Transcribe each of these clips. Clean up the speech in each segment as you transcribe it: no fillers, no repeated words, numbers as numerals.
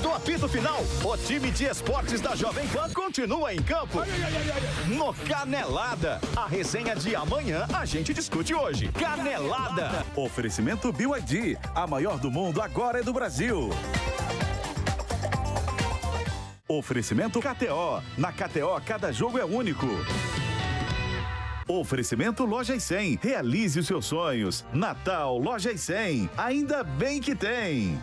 do apito final, o time de esportes da Jovem Pan continua em campo. No Canelada, a resenha de amanhã a gente discute hoje. Canelada. Oferecimento BYD, a maior do mundo agora é do Brasil. Oferecimento KTO. Na KTO, cada jogo é único. Oferecimento Lojas 100. Realize os seus sonhos. Natal, Lojas 100. Ainda bem que tem.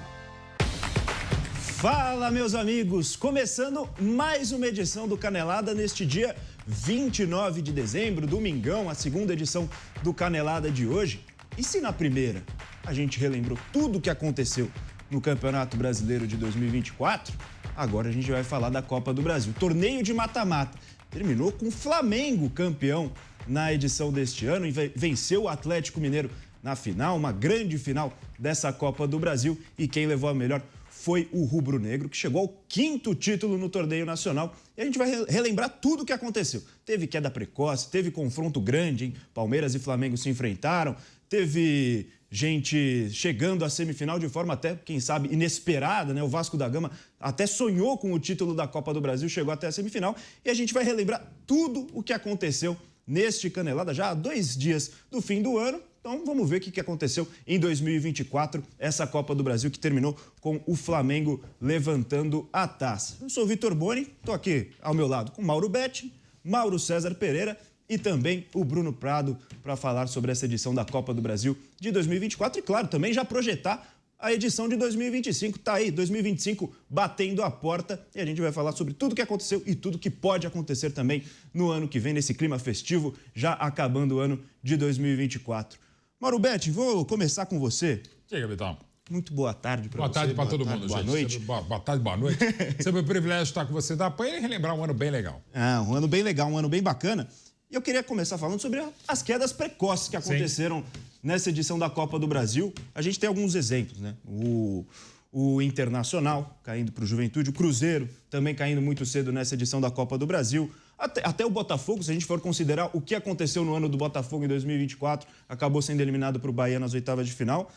Fala, meus amigos. Começando mais uma edição do Canelada neste dia 29 de dezembro, domingão, a segunda edição do Canelada de hoje. E se na primeira a gente relembrou tudo o que aconteceu no Campeonato Brasileiro de 2024, agora a gente vai falar da Copa do Brasil. Torneio de mata-mata terminou com o Flamengo campeão na edição deste ano e venceu o Atlético Mineiro na final, uma grande final dessa Copa do Brasil. E quem levou a melhor foi o rubro-negro, que chegou ao 5º título no torneio nacional. E a gente vai relembrar tudo o que aconteceu. Teve queda precoce, teve confronto grande, hein? Palmeiras e Flamengo se enfrentaram, teve gente chegando à semifinal de forma até, quem sabe, inesperada, né? O Vasco da Gama até sonhou com o título da Copa do Brasil, chegou até a semifinal. E a gente vai relembrar tudo o que aconteceu neste Canelada, já há 2 dias do fim do ano. Então vamos ver o que aconteceu em 2024, essa Copa do Brasil que terminou com o Flamengo levantando a taça. Eu sou o Vitor Boni, estou aqui ao meu lado com Mauro Betti, Mauro César Pereira e também o Bruno Prado para falar sobre essa edição da Copa do Brasil de 2024 e, claro, também já projetar a edição de 2025. Tá aí, 2025 batendo a porta e a gente vai falar sobre tudo o que aconteceu e tudo que pode acontecer também no ano que vem, nesse clima festivo, já acabando o ano de 2024. Mauro Betti, vou começar com você. Diga, Vitão. Muito boa tarde para você. Boa tarde para todo mundo, boa gente. Noite. Boa tarde, boa noite. Sempre um privilégio estar com você da PAN e relembrar um ano bem legal. Um ano bem legal, um ano bem bacana. E eu queria começar falando sobre as quedas precoces que aconteceram nessa edição da Copa do Brasil. A gente tem alguns exemplos, né? O Internacional caindo para o Juventude, o Cruzeiro também caindo muito cedo nessa edição da Copa do Brasil. Até o Botafogo, se a gente for considerar o que aconteceu no ano do Botafogo em 2024, acabou sendo eliminado para o Bahia nas oitavas de final.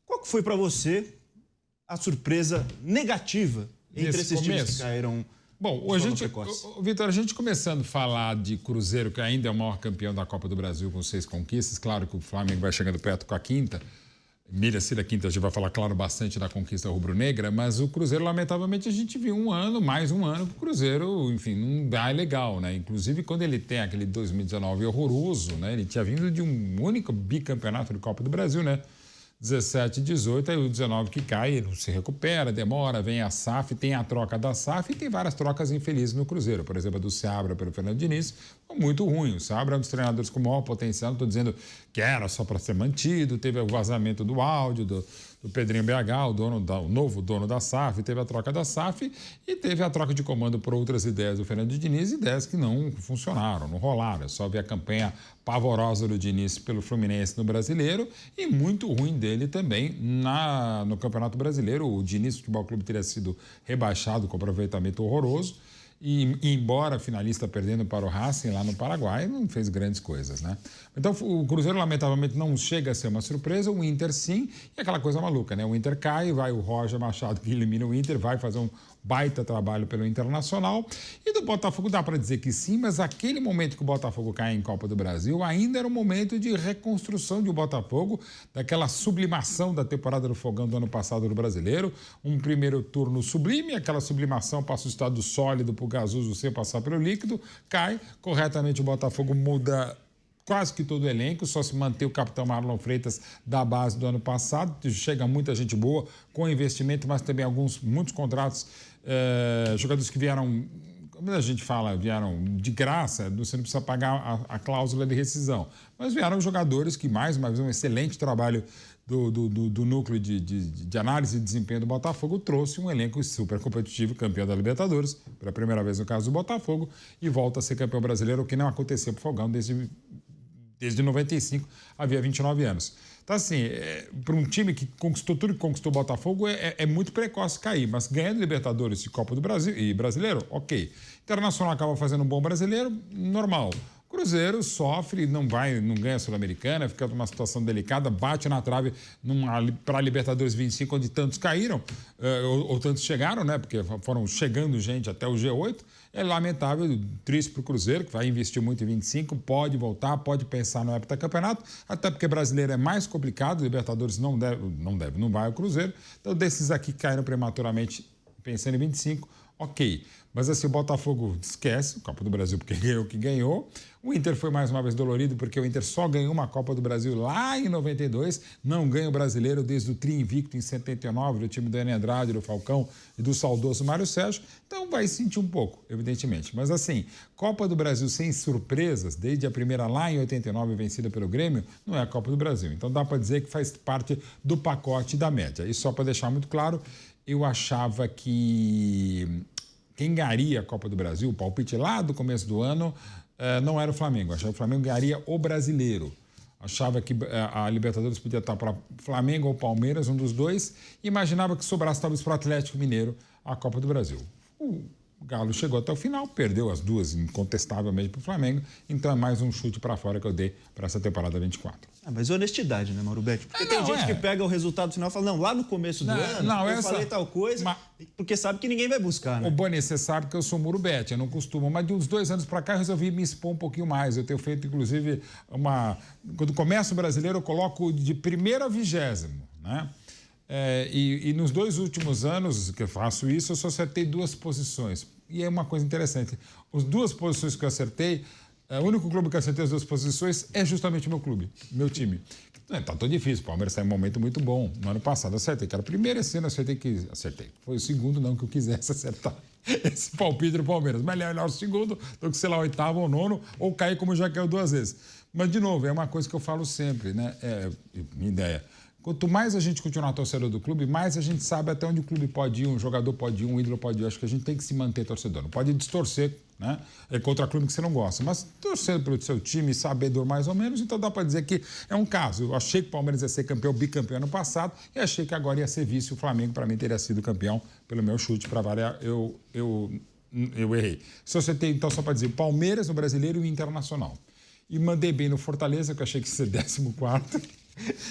Qual que foi para você a surpresa negativa entre esses times que caíram? Bom, Vitor, a gente começando a falar de Cruzeiro, que ainda é o maior campeão da Copa do Brasil com 6 conquistas. Claro que o Flamengo vai chegando perto com a 5ª. Mira-se da 5ª, a gente vai falar, claro, bastante da conquista rubro-negra, mas o Cruzeiro, lamentavelmente, a gente viu mais um ano que o Cruzeiro, enfim, não dá legal, né? Inclusive, quando ele tem aquele 2019 horroroso, né? Ele tinha vindo de um único bicampeonato de Copa do Brasil, né? 17 e 18, aí o 19 que cai, ele se recupera, demora, vem a SAF, tem a troca da SAF e tem várias trocas infelizes no Cruzeiro. Por exemplo, a do Seabra pelo Fernando Diniz, foi muito ruim. O Seabra é um dos treinadores com maior potencial, não estou dizendo que era só para ser mantido, teve o vazamento do áudio do Pedrinho BH, o novo dono da SAF, teve a troca da SAF e teve a troca de comando por outras ideias do Fernando Diniz, ideias que não funcionaram, não rolaram. É só ver a campanha pavorosa do Diniz pelo Fluminense no Brasileiro e muito ruim dele também no Campeonato Brasileiro. O Diniz Futebol Clube teria sido rebaixado com aproveitamento horroroso. E embora finalista perdendo para o Racing lá no Paraguai, não fez grandes coisas, né? Então o Cruzeiro lamentavelmente não chega a ser uma surpresa, o Inter sim, e aquela coisa maluca, né? O Inter cai, vai o Roger Machado que elimina o Inter, vai fazer um baita trabalho pelo Internacional. E do Botafogo dá para dizer que sim, mas aquele momento que o Botafogo cai em Copa do Brasil ainda era um momento de reconstrução de Botafogo, daquela sublimação da temporada do Fogão do ano passado no Brasileiro, um primeiro turno sublime, aquela sublimação passa o estado sólido para o gasoso sem passar pelo líquido, cai, corretamente o Botafogo muda quase que todo o elenco, só se manter o capitão Marlon Freitas da base do ano passado, chega muita gente boa com investimento, mas também muitos contratos, jogadores que vieram, como a gente fala, vieram de graça, você não precisa pagar a cláusula de rescisão, mas vieram jogadores que, mais uma vez, um excelente trabalho do núcleo de análise de desempenho do Botafogo trouxe um elenco super competitivo, campeão da Libertadores, pela primeira vez no caso do Botafogo, e volta a ser campeão brasileiro, o que não aconteceu para o Fogão desde 95, havia 29 anos. Então, assim, para um time que conquistou tudo que conquistou o Botafogo, é muito precoce cair, mas ganhando Libertadores e Copa do Brasil e Brasileiro, ok. Internacional acaba fazendo um bom brasileiro, normal. Cruzeiro sofre, não ganha a Sul-Americana, fica numa situação delicada, bate na trave para a Libertadores 25, onde tantos caíram, ou tantos chegaram, né? Porque foram chegando gente até o G8. É lamentável, triste para o Cruzeiro, que vai investir muito em 25, pode voltar, pode pensar no heptacampeonato, até porque brasileiro é mais complicado, Libertadores não vai ao Cruzeiro. Então, desses aqui que caíram prematuramente pensando em 25, ok. Mas assim, o Botafogo esquece, o Copa do Brasil, porque ganhou o que ganhou. O Inter foi mais uma vez dolorido, porque o Inter só ganhou uma Copa do Brasil lá em 92, não ganha o brasileiro desde o tri invicto em 79, do time do Enio Andrade, do Falcão e do saudoso Mário Sérgio. Então vai sentir um pouco, evidentemente. Mas assim, Copa do Brasil sem surpresas, desde a primeira lá em 89, vencida pelo Grêmio, não é a Copa do Brasil. Então dá para dizer que faz parte do pacote da média. E só para deixar muito claro, eu achava que quem ganharia a Copa do Brasil, o palpite lá do começo do ano, não era o Flamengo. Eu achava que o Flamengo ganharia o brasileiro. Achava que a Libertadores podia estar para Flamengo ou Palmeiras, um dos dois. E imaginava que sobrasse talvez para o Atlético Mineiro a Copa do Brasil. O Galo chegou até o final, perdeu as duas incontestavelmente para o Flamengo. Então é mais um chute para fora que eu dei para essa temporada 24. Mas honestidade, né, Mauro Betti? Porque tem gente que pega o resultado final e fala, não, lá no começo do ano eu falei tal coisa, porque sabe que ninguém vai buscar, né? Ô, Boni, você sabe que eu sou Mauro Betti, eu não costumo, mas de uns 2 anos para cá eu resolvi me expor um pouquinho mais. Eu tenho feito, inclusive, quando começa o brasileiro, eu coloco de 1º a 20º, né? E nos 2 últimos anos que eu faço isso, eu só acertei 2 posições. E é uma coisa interessante. As 2 posições que eu acertei, o único clube que eu acertei as 2 posições é justamente o meu clube, meu time. Tá tão difícil, o Palmeiras está em um momento muito bom. No ano passado eu acertei, que era o primeiro, esse ano eu acertei. Foi o segundo, não que eu quisesse acertar esse palpite do Palmeiras. Mas melhor o segundo do que, sei lá, o 8º ou 9º, ou cair como já caiu 2 vezes. Mas, de novo, é uma coisa que eu falo sempre, né? Minha ideia. Quanto mais a gente continuar torcedor do clube, mais a gente sabe até onde o clube pode ir, um jogador pode ir, um ídolo pode ir. Acho que a gente tem que se manter torcedor. Não pode distorcer, né? Contra clube que você não gosta. Mas torcer pelo seu time, sabedor mais ou menos, então dá para dizer que é um caso. Eu achei que o Palmeiras ia ser bicampeão ano passado e achei que agora ia ser vice. O Flamengo, para mim, teria sido campeão pelo meu chute. Para variar, eu errei. Se você tem, então, só para dizer, Palmeiras no Brasileiro e o Internacional. E mandei bem no Fortaleza, que eu achei que ia ser 14º.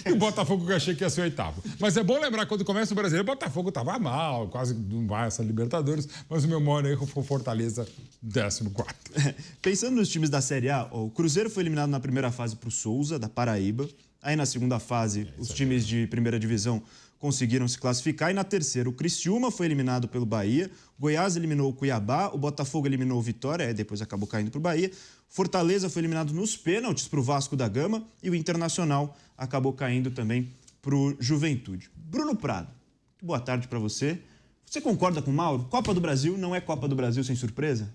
E o Botafogo que eu achei que ia ser 8º. Mas é bom lembrar, quando começa o Brasileiro, o Botafogo estava mal, quase não vai essa Libertadores, mas o meu maior erro foi o Fortaleza 14º. Pensando nos times da Série A, o Cruzeiro foi eliminado na primeira fase para o Souza, da Paraíba. Aí na segunda fase, os times de primeira divisão conseguiram se classificar. E na terceira, o Criciúma foi eliminado pelo Bahia, o Goiás eliminou o Cuiabá, o Botafogo eliminou o Vitória, depois acabou caindo para o Bahia. Fortaleza foi eliminado nos pênaltis para o Vasco da Gama e o Internacional acabou caindo também para o Juventude. Bruno Prado, boa tarde para você. Você concorda com o Mauro? Copa do Brasil não é Copa do Brasil sem surpresa?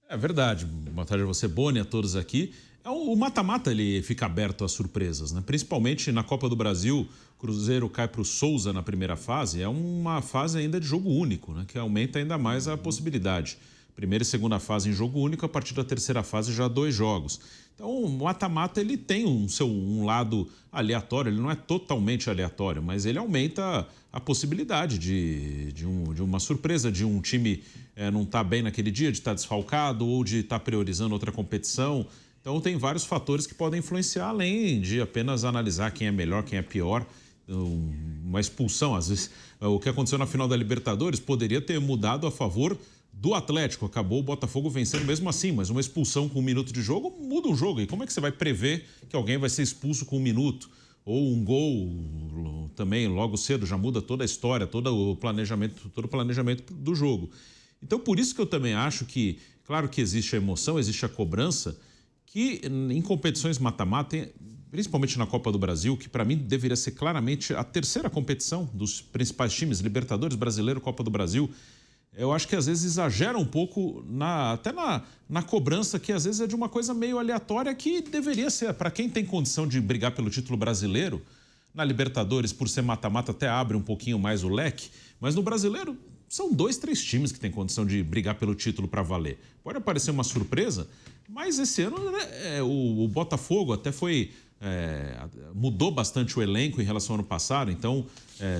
É verdade. Boa tarde a você, Boni, a todos aqui. O mata-mata ele fica aberto às surpresas, né? Principalmente na Copa do Brasil, o Cruzeiro cai para o Souza na primeira fase. É uma fase ainda de jogo único, né? Que aumenta ainda mais a possibilidade. Primeira e segunda fase em jogo único, a partir da terceira fase já 2 jogos. Então o mata-mata ele tem um lado aleatório, ele não é totalmente aleatório, mas ele aumenta a possibilidade de uma surpresa, de um time não estar bem naquele dia, de estar desfalcado ou de estar priorizando outra competição. Então tem vários fatores que podem influenciar, além de apenas analisar quem é melhor, quem é pior. Uma expulsão, às vezes, o que aconteceu na final da Libertadores poderia ter mudado a favor do Atlético. Acabou o Botafogo vencendo mesmo assim, mas uma expulsão com 1 minuto de jogo muda o jogo. E como é que você vai prever que alguém vai ser expulso com 1 minuto? Ou um gol também logo cedo já muda toda a história, todo o planejamento do jogo. Então por isso que eu também acho que, claro que existe a emoção, existe a cobrança, que em competições mata-mata, principalmente na Copa do Brasil, que para mim deveria ser claramente a terceira competição dos principais times, Libertadores, Brasileiro, Copa do Brasil, eu acho que às vezes exagera um pouco até na cobrança, que às vezes é de uma coisa meio aleatória, que deveria ser, para quem tem condição de brigar pelo título brasileiro, na Libertadores, por ser mata-mata, até abre um pouquinho mais o leque, mas no Brasileiro são 2, 3 times que têm condição de brigar pelo título para valer. Pode aparecer uma surpresa, mas esse ano o Botafogo até foi mudou bastante o elenco em relação ao ano passado, então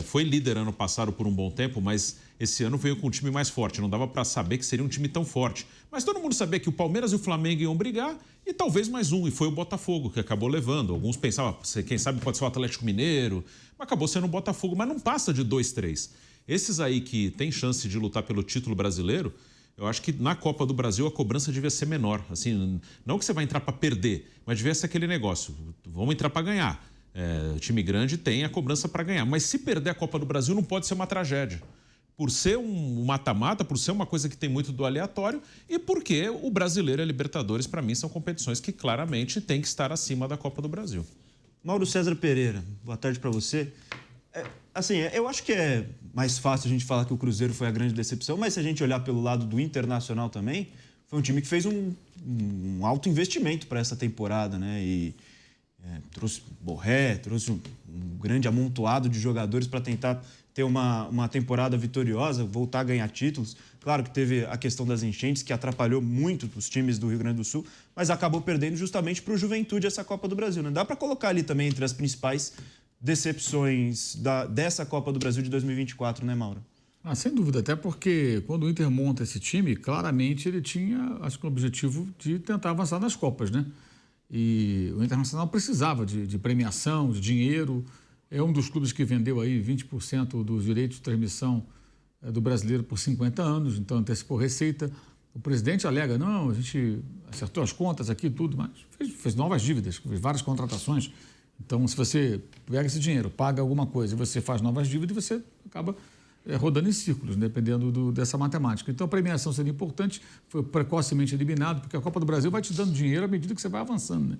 foi líder ano passado por um bom tempo, mas esse ano veio com um time mais forte. Não dava para saber que seria um time tão forte. Mas todo mundo sabia que o Palmeiras e o Flamengo iam brigar e talvez mais um, e foi o Botafogo que acabou levando. Alguns pensavam, quem sabe pode ser o Atlético Mineiro, mas acabou sendo o Botafogo, mas não passa de 2, 3. Esses aí que têm chance de lutar pelo título brasileiro, eu acho que na Copa do Brasil a cobrança devia ser menor. Assim, não que você vai entrar para perder, mas devia ser aquele negócio. Vamos entrar para ganhar. O time grande tem a cobrança para ganhar. Mas se perder a Copa do Brasil não pode ser uma tragédia. Por ser um mata-mata, por ser uma coisa que tem muito do aleatório e porque o Brasileiro e a Libertadores, para mim, são competições que claramente têm que estar acima da Copa do Brasil. Mauro César Pereira, boa tarde para você. Eu acho que é mais fácil a gente falar que o Cruzeiro foi a grande decepção, mas se a gente olhar pelo lado do Internacional também, foi um time que fez um alto investimento para essa temporada, né? E trouxe Borré, trouxe um grande amontoado de jogadores para tentar ter uma temporada vitoriosa, voltar a ganhar títulos. Claro que teve a questão das enchentes, que atrapalhou muito os times do Rio Grande do Sul, mas acabou perdendo justamente para o Juventude essa Copa do Brasil, né? Dá para colocar ali também entre as principais decepções dessa Copa do Brasil de 2024, né, Mauro? Sem dúvida, até porque quando o Inter monta esse time, claramente ele tinha, acho que o objetivo de tentar avançar nas Copas, né? E o Internacional precisava de premiação, de dinheiro. É um dos clubes que vendeu aí 20% dos direitos de transmissão do Brasileiro por 50 anos, então antecipou receita. O presidente alega, não, a gente acertou as contas aqui, tudo, mas fez novas dívidas, fez várias contratações. Então, se você pega esse dinheiro, paga alguma coisa e você faz novas dívidas, você acaba rodando em círculos, dependendo dessa matemática. Então, a premiação seria importante, foi precocemente eliminado, porque a Copa do Brasil vai te dando dinheiro à medida que você vai avançando, né?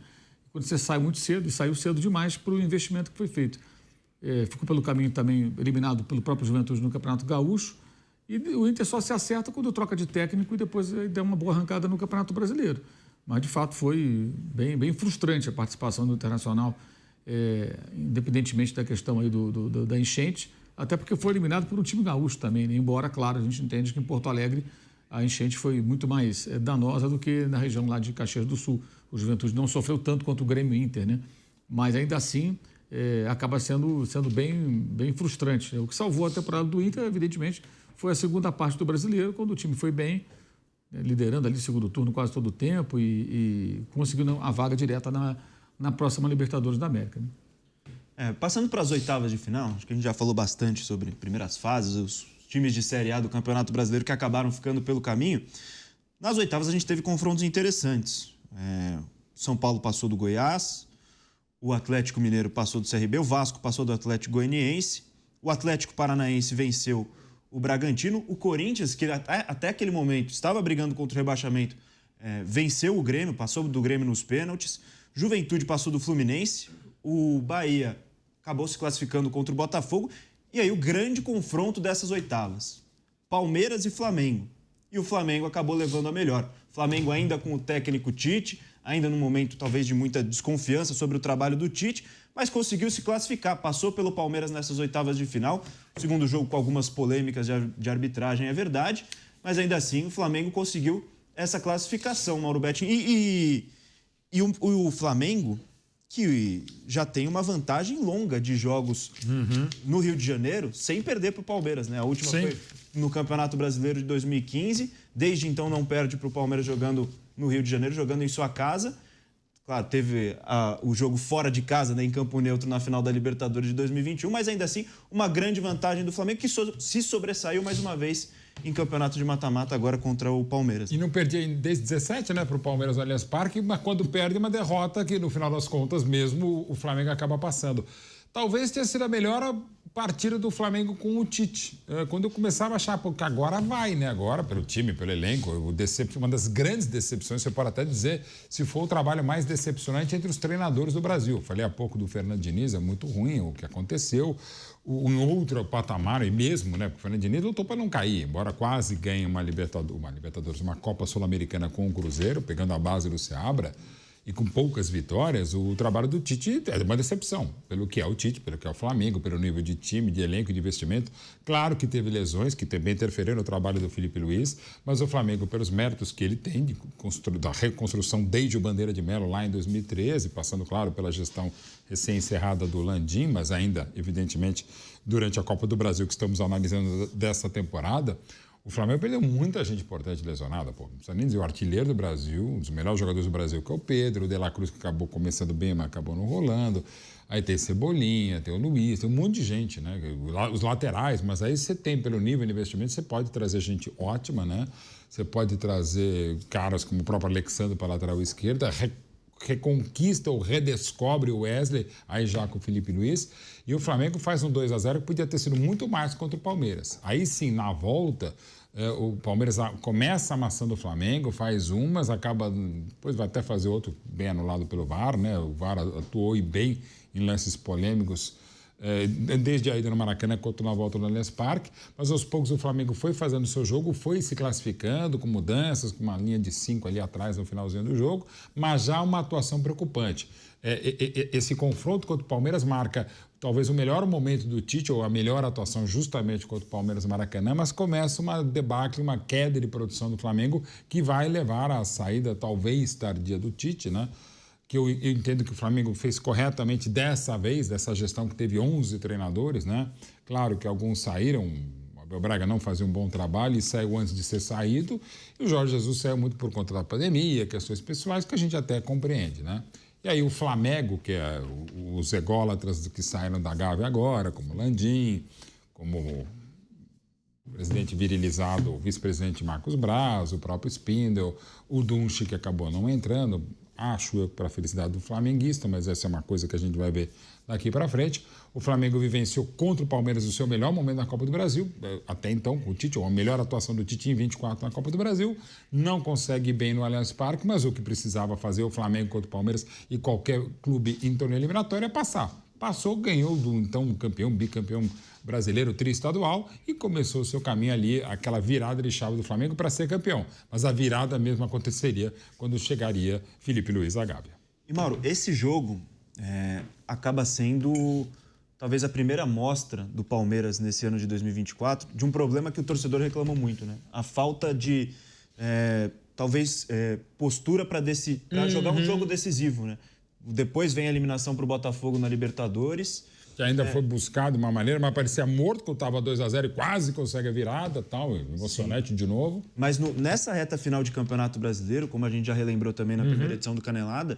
Quando você sai muito cedo, e saiu cedo demais para o investimento que foi feito. Ficou pelo caminho também eliminado pelo próprio Juventude no Campeonato Gaúcho, e o Inter só se acerta quando troca de técnico e depois dá uma boa arrancada no Campeonato Brasileiro. Mas, de fato, foi bem frustrante a participação do Internacional, independentemente da questão aí da enchente, até porque foi eliminado por um time gaúcho também, né? Embora, claro, a gente entende que em Porto Alegre a enchente foi muito mais danosa do que na região lá de Caxias do Sul. O Juventude não sofreu tanto quanto o Grêmio e Inter, né? Mas ainda assim acaba sendo bem frustrante, né? O que salvou a temporada do Inter, evidentemente, foi a segunda parte do Brasileiro, quando o time foi bem, liderando ali o segundo turno quase todo o tempo e conseguindo a vaga direta na próxima Libertadores da América, né? Passando para as oitavas de final, acho que a gente já falou bastante sobre primeiras fases, os times de Série A do Campeonato Brasileiro que acabaram ficando pelo caminho. Nas oitavas a gente teve confrontos interessantes. São Paulo passou do Goiás, o Atlético Mineiro passou do CRB, o Vasco passou do Atlético Goianiense, o Atlético Paranaense venceu o Bragantino, o Corinthians, que até aquele momento estava brigando contra o rebaixamento, venceu o Grêmio, passou do Grêmio nos pênaltis, Juventude passou do Fluminense, o Bahia acabou se classificando contra o Botafogo, e aí o grande confronto dessas oitavas, Palmeiras e Flamengo. E o Flamengo acabou levando a melhor. Flamengo ainda com o técnico Tite, ainda num momento talvez de muita desconfiança sobre o trabalho do Tite, mas conseguiu se classificar, passou pelo Palmeiras nessas oitavas de final. O segundo jogo com algumas polêmicas de arbitragem, é verdade, mas ainda assim o Flamengo conseguiu essa classificação, Mauro Betting. E o Flamengo, que já tem uma vantagem longa de jogos no Rio de Janeiro, sem perder para o Palmeiras, né? A última foi no Campeonato Brasileiro de 2015. Desde então não perde para o Palmeiras jogando no Rio de Janeiro, jogando em sua casa. Claro, teve o jogo fora de casa, né, em campo neutro na final da Libertadores de 2021, mas ainda assim uma grande vantagem do Flamengo, que se sobressaiu mais uma vez em campeonato de mata-mata agora contra o Palmeiras. E não perdia desde 17, né, para o Palmeiras no Allianz Parque, mas quando perde uma derrota que no final das contas mesmo o Flamengo acaba passando. Talvez tenha sido a melhor partida do Flamengo com o Tite. Quando eu começava a achar, porque agora vai, né? Agora, pelo time, pelo elenco, uma das grandes decepções, você pode até dizer, se for o trabalho mais decepcionante entre os treinadores do Brasil. Falei há pouco do Fernando Diniz, é muito ruim o que aconteceu. Um outro patamar, e mesmo, né? Porque o Fernando Diniz lutou para não cair, embora quase ganhe uma Libertadores, uma Copa Sul-Americana com o Cruzeiro, pegando a base do Seabra. e com poucas vitórias, o trabalho do Tite é uma decepção, pelo que é o Tite, pelo que é o Flamengo, pelo nível de time, de elenco, de investimento. Claro que teve lesões que também interferiram no trabalho do Felipe Luiz, mas o Flamengo, pelos méritos que ele tem da reconstrução desde o Bandeira de Melo lá em 2013, passando, claro, pela gestão recém-encerrada do Landim, mas ainda, evidentemente, durante a Copa do Brasil que estamos analisando dessa temporada, o Flamengo perdeu muita gente importante lesionada, pô. Não precisa nem dizer, o artilheiro do Brasil, um dos melhores jogadores do Brasil, que é o Pedro, o De La Cruz, que acabou começando bem, mas acabou não rolando. Aí tem Cebolinha, tem o Luiz, tem um monte de gente, né? Os laterais, mas aí você tem, pelo nível de investimento, você pode trazer gente ótima, né? Você pode trazer caras como o próprio Alexandre para a lateral esquerda, reconquista ou redescobre o Wesley, aí já com o Felipe Luiz, e o Flamengo faz um 2-0 que podia ter sido muito mais contra o Palmeiras. Aí sim, na volta, o Palmeiras começa amassando o Flamengo, faz umas, acaba, depois vai até fazer outro bem anulado pelo VAR, né? O VAR atuou e bem em lances polêmicos, desde a ida no Maracanã quanto na volta no Allianz Parque, mas aos poucos o Flamengo foi fazendo o seu jogo, foi se classificando com mudanças, com uma linha de 5 ali atrás no finalzinho do jogo, mas já uma atuação preocupante. Esse confronto contra o Palmeiras marca talvez o melhor momento do Tite, ou a melhor atuação justamente contra o Palmeiras no Maracanã, mas começa uma debacle, uma queda de produção do Flamengo que vai levar à saída talvez tardia do Tite, né? Que eu entendo que o Flamengo fez corretamente dessa vez, dessa gestão que teve 11 treinadores, né? Claro que alguns saíram, o Abel Braga não fazia um bom trabalho e saiu antes de ser saído, e o Jorge Jesus saiu muito por conta da pandemia, questões pessoais que a gente até compreende, né? E aí o Flamengo, que é os ególatras que saíram da Gávea agora, como Landim, como o presidente virilizado, o vice-presidente Marcos Braz, o próprio Spindel, o Dunche, que acabou não entrando, acho eu, para a felicidade do flamenguista, mas essa é uma coisa que a gente vai ver daqui para frente. O Flamengo vivenciou contra o Palmeiras o seu melhor momento na Copa do Brasil, até então, com o Tite, ou a melhor atuação do Tite em 24 na Copa do Brasil. Não consegue ir bem no Allianz Parque, mas o que precisava fazer o Flamengo contra o Palmeiras e qualquer clube em torneio eliminatório é passar. Passou, ganhou do então campeão, bicampeão brasileiro triestadual e começou o seu caminho ali, aquela virada de chave do Flamengo para ser campeão. Mas a virada mesmo aconteceria quando chegaria Felipe Luiz à Gávea. E Mauro, esse jogo acaba sendo talvez a primeira amostra do Palmeiras nesse ano de 2024 de um problema que o torcedor reclama muito, né? A falta de, postura para jogar um jogo decisivo, né? Depois vem a eliminação para o Botafogo na Libertadores. Que ainda foi buscado de uma maneira, mas parecia morto, que estava 2-0 e quase consegue a virada, tal, emocionante de novo. Mas nessa reta final de Campeonato Brasileiro, como a gente já relembrou também na primeira edição do Canelada,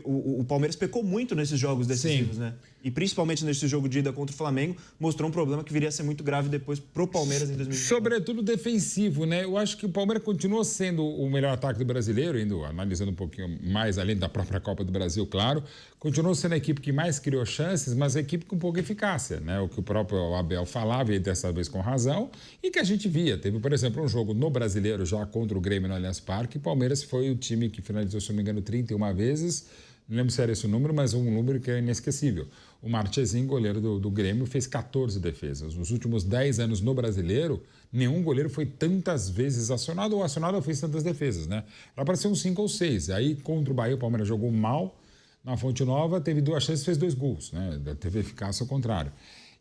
o Palmeiras pecou muito nesses jogos decisivos, né? E principalmente nesse jogo de ida contra o Flamengo, mostrou um problema que viria a ser muito grave depois pro Palmeiras em 2020. Sobretudo defensivo, né? Eu acho que o Palmeiras continuou sendo o melhor ataque do brasileiro, indo analisando um pouquinho mais além da própria Copa do Brasil, claro. Continuou sendo a equipe que mais criou chances, mas a equipe com pouca eficácia, né? O que o próprio Abel falava, e dessa vez com razão, e que a gente via. Teve, por exemplo, um jogo no Brasileiro já contra o Grêmio no Allianz Parque, e o Palmeiras foi o time que finalizou, se não me engano, 31 vezes. Não lembro se era esse o número, mas um número que é inesquecível. O Marchesin, goleiro do Grêmio, fez 14 defesas. Nos últimos 10 anos no Brasileiro, nenhum goleiro foi tantas vezes acionado ou fez tantas defesas, né? Era para ser uns 5 ou 6. Aí, contra o Bahia, o Palmeiras jogou mal na Fonte Nova, teve 2 chances e fez 2 gols, né? Teve eficácia ao contrário.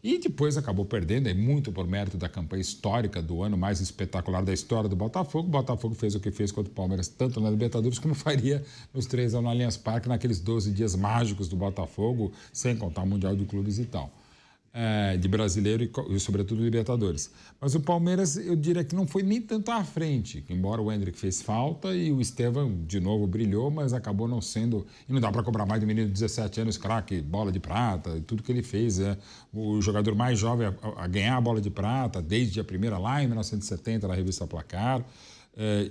E depois acabou perdendo, muito por mérito da campanha histórica do ano mais espetacular da história do Botafogo. O Botafogo fez o que fez contra o Palmeiras, tanto na Libertadores como faria nos 3 anos no Allianz Parque, naqueles 12 dias mágicos do Botafogo, sem contar o Mundial de Clubes e tal. De brasileiro e sobretudo Libertadores. Mas o Palmeiras, eu diria que não foi nem tanto à frente, embora o Endrick fez falta e o Estevão de novo brilhou, mas acabou não sendo, e não dá para cobrar mais do menino de 17 anos, craque, bola de prata, tudo que ele fez, o jogador mais jovem a ganhar a bola de prata, desde a primeira lá em 1970 na revista Placar,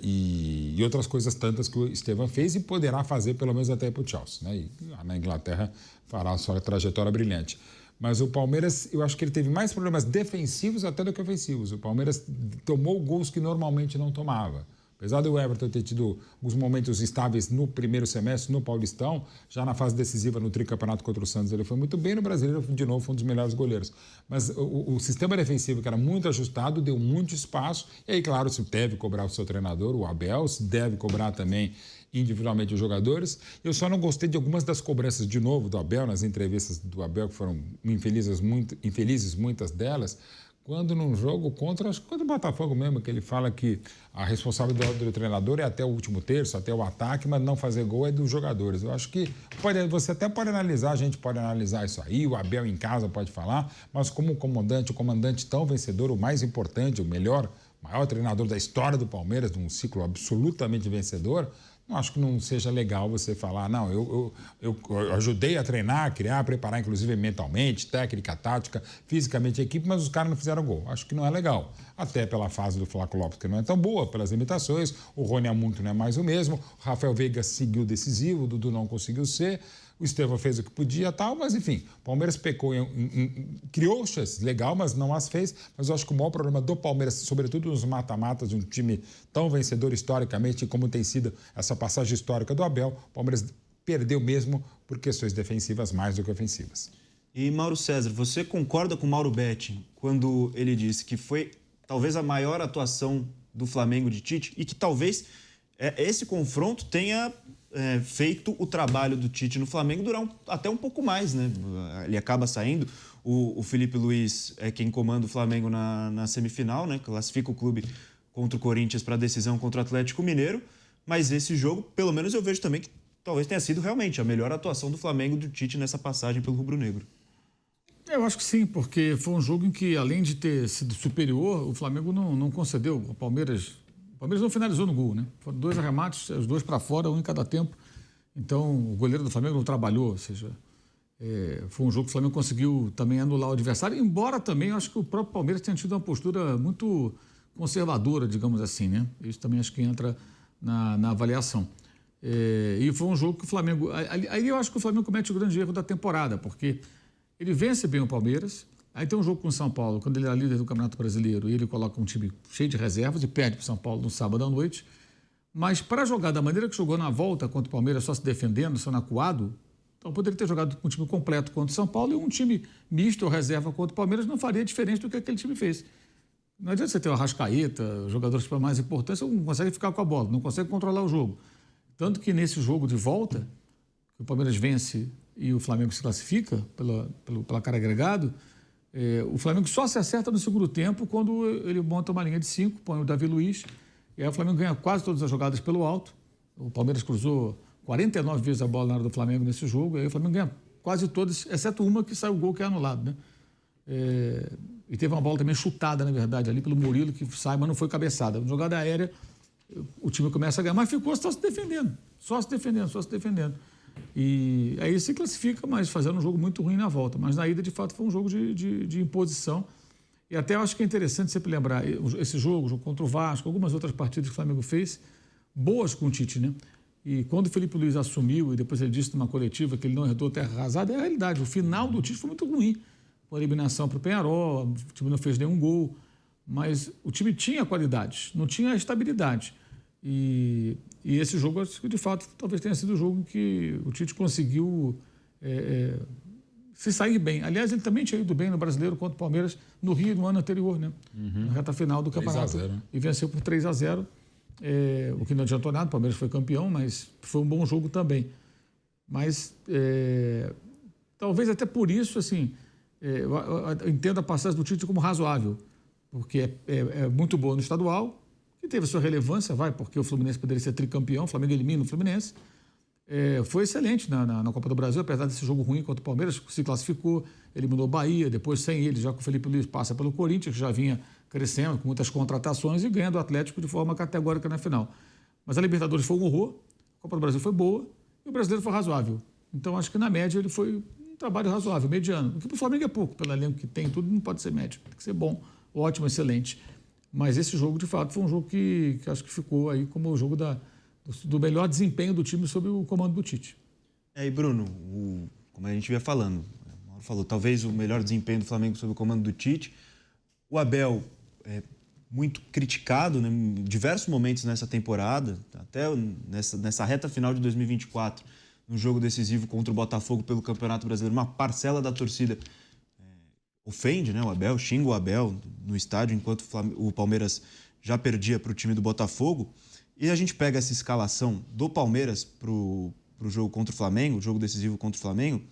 e outras coisas tantas que o Estevão fez e poderá fazer pelo menos até para o Chelsea, né? E na Inglaterra fará a sua trajetória brilhante. Mas o Palmeiras, eu acho que ele teve mais problemas defensivos até do que ofensivos. O Palmeiras tomou gols que normalmente não tomava. Apesar do Everton ter tido alguns momentos instáveis no primeiro semestre, no Paulistão, já na fase decisiva no tricampeonato contra o Santos ele foi muito bem, no Brasileiro de novo foi um dos melhores goleiros. Mas o sistema defensivo, que era muito ajustado, deu muito espaço, e aí, claro, se deve cobrar o seu treinador, o Abel, se deve cobrar também individualmente os jogadores. Eu só não gostei de algumas das cobranças, de novo, do Abel, nas entrevistas do Abel, que foram infelizes muitas delas, quando num jogo acho que contra o Botafogo mesmo, que ele fala que a responsabilidade do treinador é até o último terço, até o ataque, mas não fazer gol é dos jogadores. Eu acho que você até pode analisar, a gente pode analisar isso aí, o Abel em casa pode falar, mas como o comandante tão vencedor, o mais importante, o melhor, maior treinador da história do Palmeiras, de um ciclo absolutamente vencedor, não acho que não seja legal você falar, não, eu ajudei a treinar, criar, preparar, inclusive mentalmente, técnica, tática, fisicamente a equipe, mas os caras não fizeram gol. Acho que não é legal. Até pela fase do Flaco Lopes, que não é tão boa, pelas limitações, o Rony Amuntu não é mais o mesmo, o Rafael Veiga seguiu decisivo, o Dudu não conseguiu ser, o Estevão fez o que podia e tal, mas enfim, o Palmeiras pecou, criou chances, legal, mas não as fez. Mas eu acho que o maior problema do Palmeiras, sobretudo nos mata-matas de um time tão vencedor historicamente, como tem sido essa passagem histórica do Abel, o Palmeiras perdeu mesmo por questões defensivas mais do que ofensivas. E Mauro César, você concorda com o Mauro Betti quando ele disse que foi talvez a maior atuação do Flamengo de Tite e que talvez esse confronto tenha feito o trabalho do Tite no Flamengo durar até um pouco mais, né? Ele acaba saindo, o Felipe Luiz é quem comanda o Flamengo na semifinal, né? Classifica o clube contra o Corinthians para a decisão contra o Atlético Mineiro, mas esse jogo, pelo menos eu vejo também que talvez tenha sido realmente a melhor atuação do Flamengo do Tite nessa passagem pelo rubro-negro. Eu acho que sim, porque foi um jogo em que, além de ter sido superior, o Flamengo não concedeu. O Palmeiras não finalizou no gol, né? Foram 2 arremates, os 2 para fora, um em cada tempo. Então, o goleiro do Flamengo não trabalhou, ou seja, foi um jogo que o Flamengo conseguiu também anular o adversário, embora também eu acho que o próprio Palmeiras tenha tido uma postura muito conservadora, digamos assim, né? Isso também acho que entra na avaliação. E foi um jogo que o Flamengo... Aí eu acho que o Flamengo comete o grande erro da temporada, porque ele vence bem o Palmeiras. Aí tem um jogo com o São Paulo, quando ele era líder do Campeonato Brasileiro, e ele coloca um time cheio de reservas e perde para o São Paulo no sábado à noite. Mas para jogar da maneira que jogou na volta contra o Palmeiras, só se defendendo, só nacuado, então poderia ter jogado com um time completo contra o São Paulo e um time misto ou reserva contra o Palmeiras não faria diferente do que aquele time fez. Não adianta você ter o Arrascaeta, jogadores para mais importância, não consegue ficar com a bola, não consegue controlar o jogo. Tanto que nesse jogo de volta, que o Palmeiras vence e o Flamengo se classifica pela cara agregado, o Flamengo só se acerta no segundo tempo quando ele monta uma linha de 5, põe o Davi Luiz, e aí o Flamengo ganha quase todas as jogadas pelo alto. O Palmeiras cruzou 49 vezes a bola na área do Flamengo nesse jogo, e aí o Flamengo ganha quase todas, exceto uma que saiu o gol que é anulado, né? E teve uma bola também chutada, na verdade, ali pelo Murilo, que sai, mas não foi cabeçada. Jogada aérea, o time começa a ganhar, mas ficou só se defendendo. E aí se classifica, mas fazendo um jogo muito ruim na volta. Mas na ida, de fato, foi um jogo de imposição. E até eu acho que é interessante sempre lembrar, esse jogo contra o Vasco, algumas outras partidas que o Flamengo fez, boas com o Tite, né? E quando o Felipe Luiz assumiu, e depois ele disse numa coletiva que ele não herdou terra arrasada, é a realidade. O final do Tite foi muito ruim. Com a eliminação para o Peñarol, o time não fez nenhum gol. Mas o time tinha qualidades, não tinha estabilidade. E esse jogo, de fato, talvez tenha sido o jogo em que o Tite conseguiu se sair bem. Aliás, ele também tinha ido bem no Brasileiro contra o Palmeiras no Rio no ano anterior, né? Na reta final do campeonato. 3-0. E venceu por 3-0, o que não adiantou nada. O Palmeiras foi campeão, mas foi um bom jogo também. Mas talvez até por isso, assim, eu entendo a passagem do Tite como razoável, porque é muito boa no estadual, que teve a sua relevância, porque o Fluminense poderia ser tricampeão, o Flamengo elimina o Fluminense. Foi excelente na Copa do Brasil, apesar desse jogo ruim contra o Palmeiras, se classificou, eliminou o Bahia, depois sem ele, já que o Felipe Luiz passa pelo Corinthians, que já vinha crescendo, com muitas contratações, e ganha do Atlético de forma categórica na final. Mas a Libertadores foi um horror, a Copa do Brasil foi boa, e o Brasileiro foi razoável. Então, acho que na média ele foi um trabalho razoável, mediano. O que para o Flamengo é pouco, pelo elenco que tem, tudo não pode ser médio, tem que ser bom, ótimo, excelente. Mas esse jogo, de fato, foi um jogo que acho que ficou aí como o jogo do melhor desempenho do time sob o comando do Tite. E Bruno, como a gente ia falando, o Mauro falou, talvez o melhor desempenho do Flamengo sob o comando do Tite. O Abel muito criticado, né, em diversos momentos nessa temporada, até nessa reta final de 2024, no jogo decisivo contra o Botafogo pelo Campeonato Brasileiro. Uma parcela da torcida ofende, né, o Abel, xinga o Abel no estádio, enquanto o Palmeiras já perdia para o time do Botafogo. E a gente pega essa escalação do Palmeiras para o jogo contra o Flamengo, o jogo decisivo contra o Flamengo.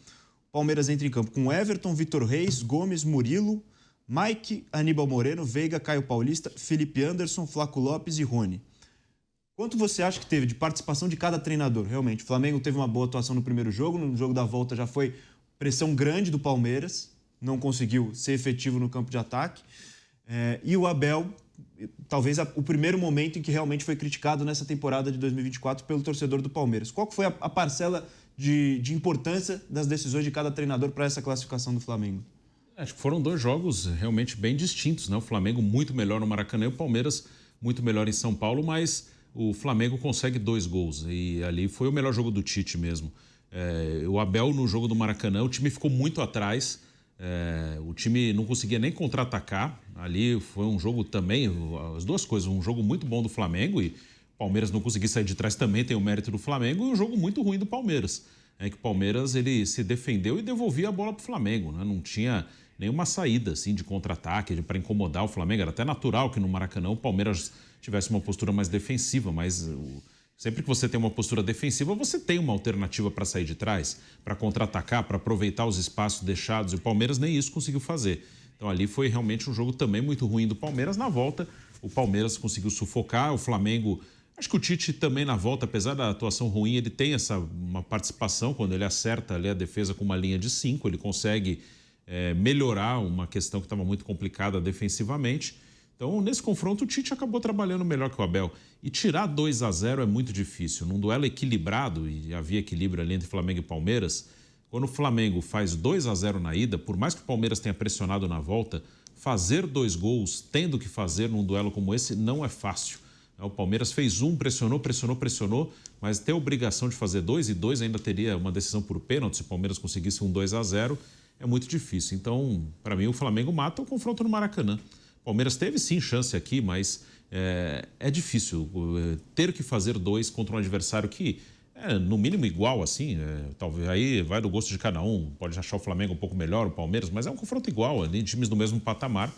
O Palmeiras entra em campo com Everton, Vitor Reis, Gomes, Murilo, Mike, Aníbal Moreno, Veiga, Caio Paulista, Felipe Anderson, Flaco Lopes e Rony. Quanto você acha que teve de participação de cada treinador? Realmente, o Flamengo teve uma boa atuação no primeiro jogo, no jogo da volta já foi pressão grande do Palmeiras, não conseguiu ser efetivo no campo de ataque. E o Abel, talvez o primeiro momento em que realmente foi criticado nessa temporada de 2024 pelo torcedor do Palmeiras. Qual que foi a parcela de importância das decisões de cada treinador para essa classificação do Flamengo? Acho que foram 2 jogos realmente bem distintos, né? O Flamengo muito melhor no Maracanã e o Palmeiras muito melhor em São Paulo, mas o Flamengo consegue 2 gols e ali foi o melhor jogo do Tite mesmo. O Abel no jogo do Maracanã, o time ficou muito atrás, o time não conseguia nem contra-atacar. Ali foi um jogo também, as duas coisas, um jogo muito bom do Flamengo e o Palmeiras não conseguir sair de trás também tem o mérito do Flamengo, e um jogo muito ruim do Palmeiras. Que o Palmeiras ele se defendeu e devolvia a bola para o Flamengo, né? Não tinha nenhuma saída assim, de contra-ataque para incomodar o Flamengo. Era até natural que no Maracanã o Palmeiras tivesse uma postura mais defensiva, mas sempre que você tem uma postura defensiva, você tem uma alternativa para sair de trás, para contra-atacar, para aproveitar os espaços deixados, e o Palmeiras nem isso conseguiu fazer. Então ali foi realmente um jogo também muito ruim do Palmeiras. Na volta, o Palmeiras conseguiu sufocar, o Flamengo... Acho que o Tite também na volta, apesar da atuação ruim, ele tem uma participação, quando ele acerta ali a defesa com uma linha de 5, ele consegue melhorar uma questão que estava muito complicada defensivamente. Então, nesse confronto, o Tite acabou trabalhando melhor que o Abel. E tirar 2-0 é muito difícil. Num duelo equilibrado, e havia equilíbrio ali entre Flamengo e Palmeiras, quando o Flamengo faz 2-0 na ida, por mais que o Palmeiras tenha pressionado na volta, fazer 2 gols, tendo que fazer num duelo como esse, não é fácil. O Palmeiras fez pressionou, mas ter a obrigação de fazer 2 e 2 ainda teria uma decisão por pênalti se o Palmeiras conseguisse um 2-0, é muito difícil. Então, para mim, o Flamengo mata o confronto no Maracanã. O Palmeiras teve sim chance aqui, mas é difícil ter que fazer 2 contra um adversário que é no mínimo igual, assim, talvez aí vai do gosto de cada um, pode achar o Flamengo um pouco melhor, o Palmeiras, mas é um confronto igual, ali, times do mesmo patamar,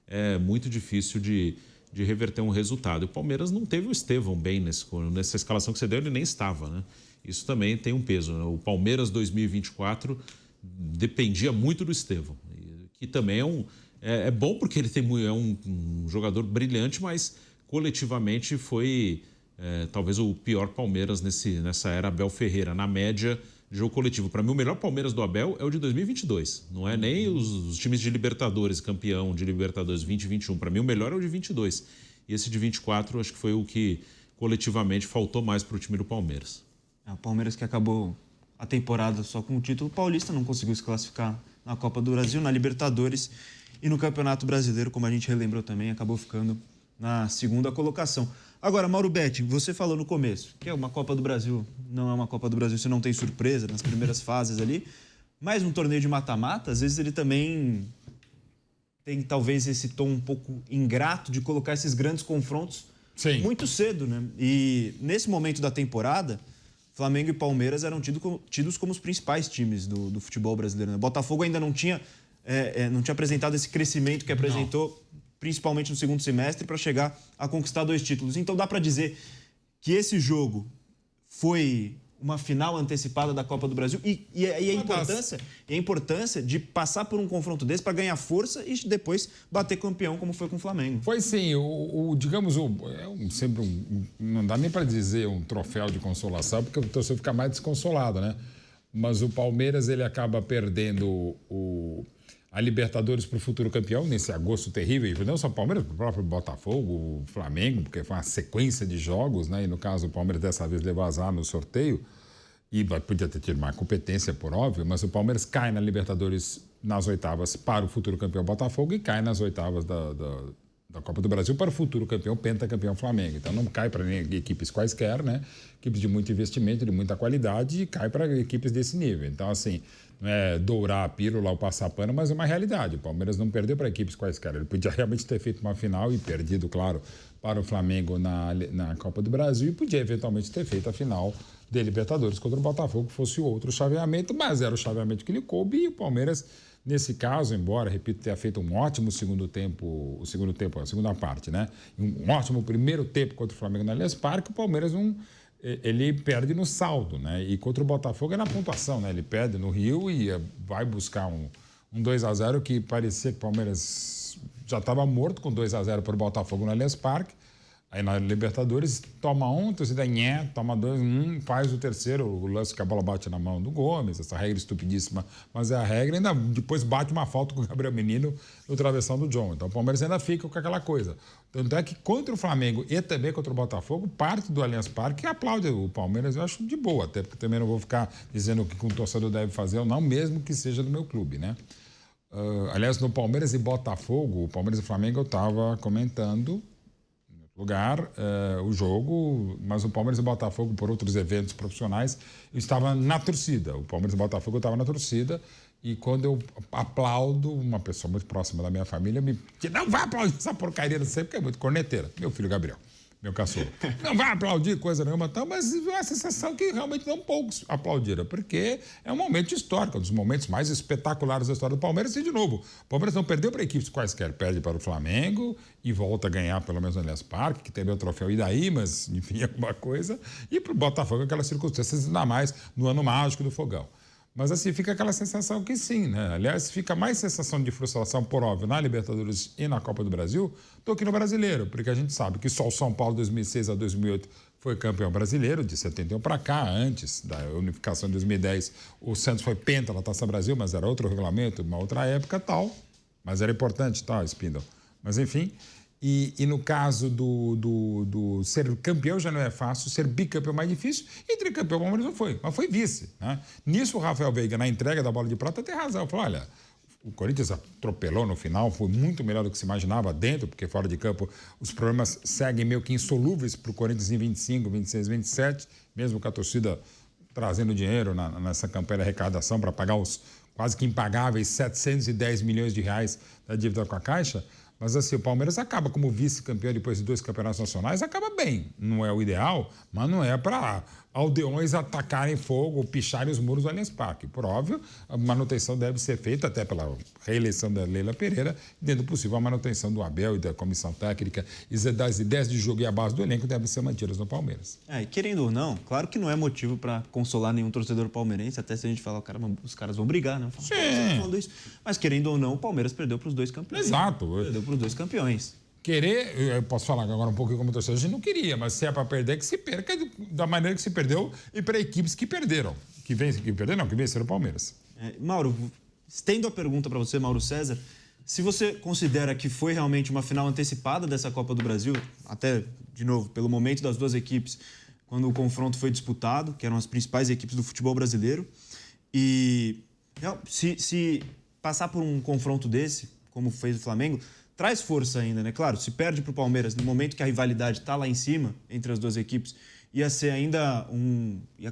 é muito difícil de reverter um resultado. E o Palmeiras não teve o Estevão bem nessa escalação que você deu, ele nem estava, né? Isso também tem um peso, né? O Palmeiras 2024 dependia muito do Estevão, que também é bom porque ele é um jogador brilhante, mas coletivamente foi talvez o pior Palmeiras nessa era Abel Ferreira, na média de jogo coletivo. Para mim, o melhor Palmeiras do Abel é o de 2022. Não é nem os times de Libertadores, campeão de Libertadores 2021. Para mim, o melhor é o de 22. E esse de 24, acho que foi o que coletivamente faltou mais para o time do Palmeiras. O Palmeiras que acabou a temporada só com o título paulista, não conseguiu se classificar na Copa do Brasil, na Libertadores e no Campeonato Brasileiro, como a gente relembrou também, acabou ficando na 2ª colocação. Agora, Mauro Betti, você falou no começo que é uma Copa do Brasil, não é uma Copa do Brasil, você não tem surpresa nas primeiras fases ali, mas um torneio de mata-mata, às vezes ele também tem talvez esse tom um pouco ingrato de colocar esses grandes confrontos muito cedo, né? E nesse momento da temporada, Flamengo e Palmeiras eram tidos como os principais times do futebol brasileiro, né? Botafogo ainda não tinha apresentado esse crescimento que apresentou, principalmente no segundo semestre, para chegar a conquistar 2 títulos. Então dá para dizer que esse jogo foi uma final antecipada da Copa do Brasil e a importância de passar por um confronto desse para ganhar força e depois bater campeão, como foi com o Flamengo. Foi sim, digamos, não dá nem para dizer um troféu de consolação, porque o torcedor fica mais desconsolado, né? Mas o Palmeiras ele acaba perdendo a Libertadores para o futuro campeão, nesse agosto terrível, e não só o Palmeiras, o próprio Botafogo, o Flamengo, porque foi uma sequência de jogos, né? E no caso o Palmeiras dessa vez levou azar no sorteio, e podia ter tido mais competência, por óbvio, mas o Palmeiras cai na Libertadores nas oitavas para o futuro campeão Botafogo e cai nas oitavas da Copa do Brasil para o futuro campeão, pentacampeão Flamengo. Então não cai para equipes quaisquer, né? Equipes de muito investimento, de muita qualidade, e cai para equipes desse nível. Então, assim, não é dourar a pílula ou passar pano, mas é uma realidade. O Palmeiras não perdeu para equipes quaisquer. Ele podia realmente ter feito uma final e perdido, claro, para o Flamengo na Copa do Brasil e podia eventualmente ter feito a final de Libertadores contra o Botafogo, fosse outro chaveamento, mas era o chaveamento que lhe coube e o Palmeiras, nesse caso, embora, repito, tenha feito um ótimo segundo tempo, a segunda parte, né? Um ótimo primeiro tempo contra o Flamengo no Allianz Parque, o Palmeiras ele perde no saldo, né? E contra o Botafogo é na pontuação, né? Ele perde no Rio e vai buscar um 2-0 que parecia que o Palmeiras já estava morto com 2-0 para o Botafogo no Allianz Parque. Aí na Libertadores toma um, torcida toma dois, faz o terceiro, o lance que a bola bate na mão do Gomes, essa regra estupidíssima, mas é a regra, ainda depois bate uma falta com o Gabriel Menino no travessão do John. Então o Palmeiras ainda fica com aquela coisa. Tanto é que contra o Flamengo e também contra o Botafogo, parte do Allianz Parque aplaude o Palmeiras, eu acho de boa, até porque também não vou ficar dizendo o que um torcedor deve fazer ou não, mesmo que seja do meu clube, né? Aliás, no Palmeiras e Botafogo, o Palmeiras e Flamengo eu estava comentando o jogo, mas o Palmeiras e o Botafogo, por outros eventos profissionais, eu estava na torcida. O Palmeiras e o Botafogo eu estava na torcida e quando eu aplaudo, uma pessoa muito próxima da minha família me diz, não vai aplaudir essa porcaria, não sei, porque é muito corneteira. Meu filho Gabriel, meu caçula. Não vai aplaudir coisa nenhuma, tal, mas é uma sensação que realmente não poucos aplaudiram, porque é um momento histórico, um dos momentos mais espetaculares da história do Palmeiras. E, de novo, o Palmeiras não perdeu para equipes quaisquer, perde para o Flamengo e volta a ganhar, pelo menos no Allianz Parque, que teve o troféu e daí, mas, enfim, alguma coisa. E para o Botafogo, aquelas circunstâncias, ainda mais no ano mágico do Fogão. Mas assim, fica aquela sensação que sim, né? Aliás, fica mais sensação de frustração, por óbvio, na Libertadores e na Copa do Brasil do que no Brasileiro, porque a gente sabe que só o São Paulo, 2006 a 2008, foi campeão brasileiro, de 71 para cá, antes da unificação de 2010. O Santos foi penta na Taça Brasil, mas era outro regulamento, uma outra época tal, mas era importante, tal, Spindle. Mas, enfim... E no caso do ser campeão já não é fácil, ser bicampeão é mais difícil, e tricampeão o Palmeiras não foi, mas foi vice. Né? Nisso o Rafael Veiga, na entrega da bola de prata, tem razão. Falou, olha, o Corinthians atropelou no final, foi muito melhor do que se imaginava dentro, porque fora de campo os problemas seguem meio que insolúveis para o Corinthians em 25, 26, 27, mesmo com a torcida trazendo dinheiro nessa campanha de arrecadação para pagar os quase que impagáveis 710 milhões de reais da dívida com a Caixa. Mas assim, o Palmeiras acaba como vice-campeão depois de 2 campeonatos nacionais, acaba bem. Não é o ideal, mas não é para aldeões atacarem fogo ou picharem os muros do Allianz Parque. Por óbvio, a manutenção deve ser feita, até pela reeleição da Leila Pereira, dentro do possível a manutenção do Abel e da comissão técnica e das ideias de jogo e a base do elenco devem ser mantidas no Palmeiras. E querendo ou não, claro que não é motivo para consolar nenhum torcedor palmeirense, até se a gente falar, os caras vão brigar, né? Falando isso. Mas querendo ou não, o Palmeiras perdeu para os 2 campeões. Exato. Perdeu para os 2 campeões. Querer, eu posso falar agora um pouquinho como torcedor, a gente não queria, mas se é para perder, que se perca da maneira que se perdeu e para equipes que perderam. Que venceram o Palmeiras. Mauro, estendo a pergunta para você, Mauro César, se você considera que foi realmente uma final antecipada dessa Copa do Brasil, até, de novo, pelo momento das duas equipes, quando o confronto foi disputado, que eram as principais equipes do futebol brasileiro, e se passar por um confronto desse, como fez o Flamengo, traz força ainda, né? Claro, se perde para o Palmeiras no momento que a rivalidade está lá em cima entre as duas equipes, ia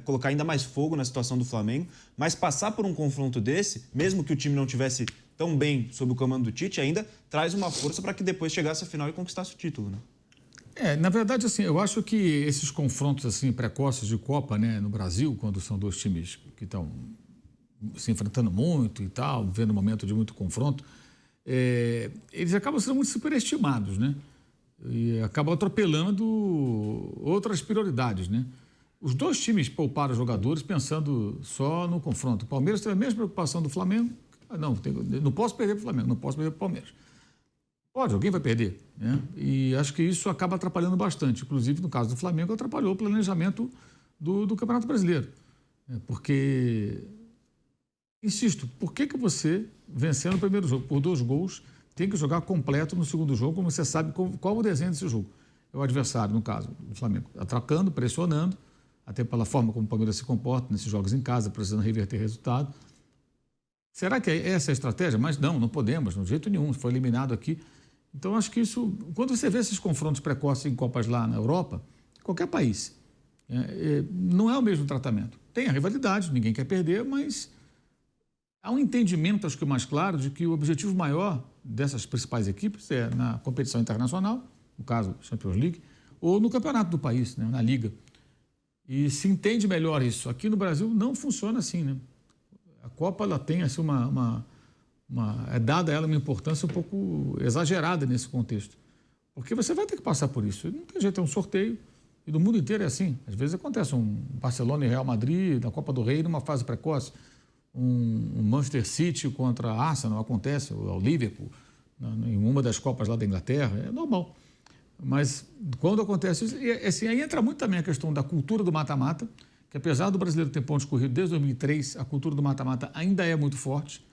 colocar ainda mais fogo na situação do Flamengo, mas passar por um confronto desse, mesmo que o time não tivesse tão bem sob o comando do Tite, ainda traz uma força para que depois chegasse à final e conquistasse o título, né? Na verdade, assim, eu acho que esses confrontos assim precoces de Copa, né, no Brasil, quando são 2 times que estão se enfrentando muito e tal, vivendo um momento de muito confronto, eles acabam sendo muito superestimados, né? E acabam atropelando outras prioridades, né? Os 2 times pouparam jogadores pensando só no confronto. O Palmeiras teve a mesma preocupação do Flamengo. Não posso perder para o Flamengo, não posso perder para o Palmeiras. Pode, alguém vai perder, né? E acho que isso acaba atrapalhando bastante. Inclusive, no caso do Flamengo, atrapalhou o planejamento do Campeonato Brasileiro. Porque... Insisto, por que você, vencendo o primeiro jogo por 2 gols, tem que jogar completo no segundo jogo, como você sabe qual é o desenho desse jogo? É o adversário, no caso do Flamengo, atacando, pressionando, até pela forma como o Palmeiras se comporta nesses jogos em casa, precisando reverter resultado. Será que essa é a estratégia? Mas não podemos, de jeito nenhum, foi eliminado aqui. Então, acho que isso, quando você vê esses confrontos precoces em Copas lá na Europa, qualquer país, não é o mesmo tratamento. Tem a rivalidade, ninguém quer perder, mas... há um entendimento, acho que mais claro, de que o objetivo maior dessas principais equipes é na competição internacional, no caso, Champions League, ou no campeonato do país, né, na Liga. E se entende melhor isso. Aqui no Brasil não funciona assim, né? A Copa, ela tem assim, é dada a ela uma importância um pouco exagerada nesse contexto. Porque você vai ter que passar por isso. Não tem jeito, é um sorteio. E no mundo inteiro é assim. Às vezes acontece um Barcelona e Real Madrid na Copa do Rei numa fase precoce. Um Manchester City contra a Arsenal acontece, ou o Liverpool, em uma das Copas lá da Inglaterra. É normal. Mas quando acontece isso, assim, aí entra muito também a questão da cultura do mata-mata, que apesar do brasileiro ter pontos corridos desde 2003, a cultura do mata-mata ainda é muito forte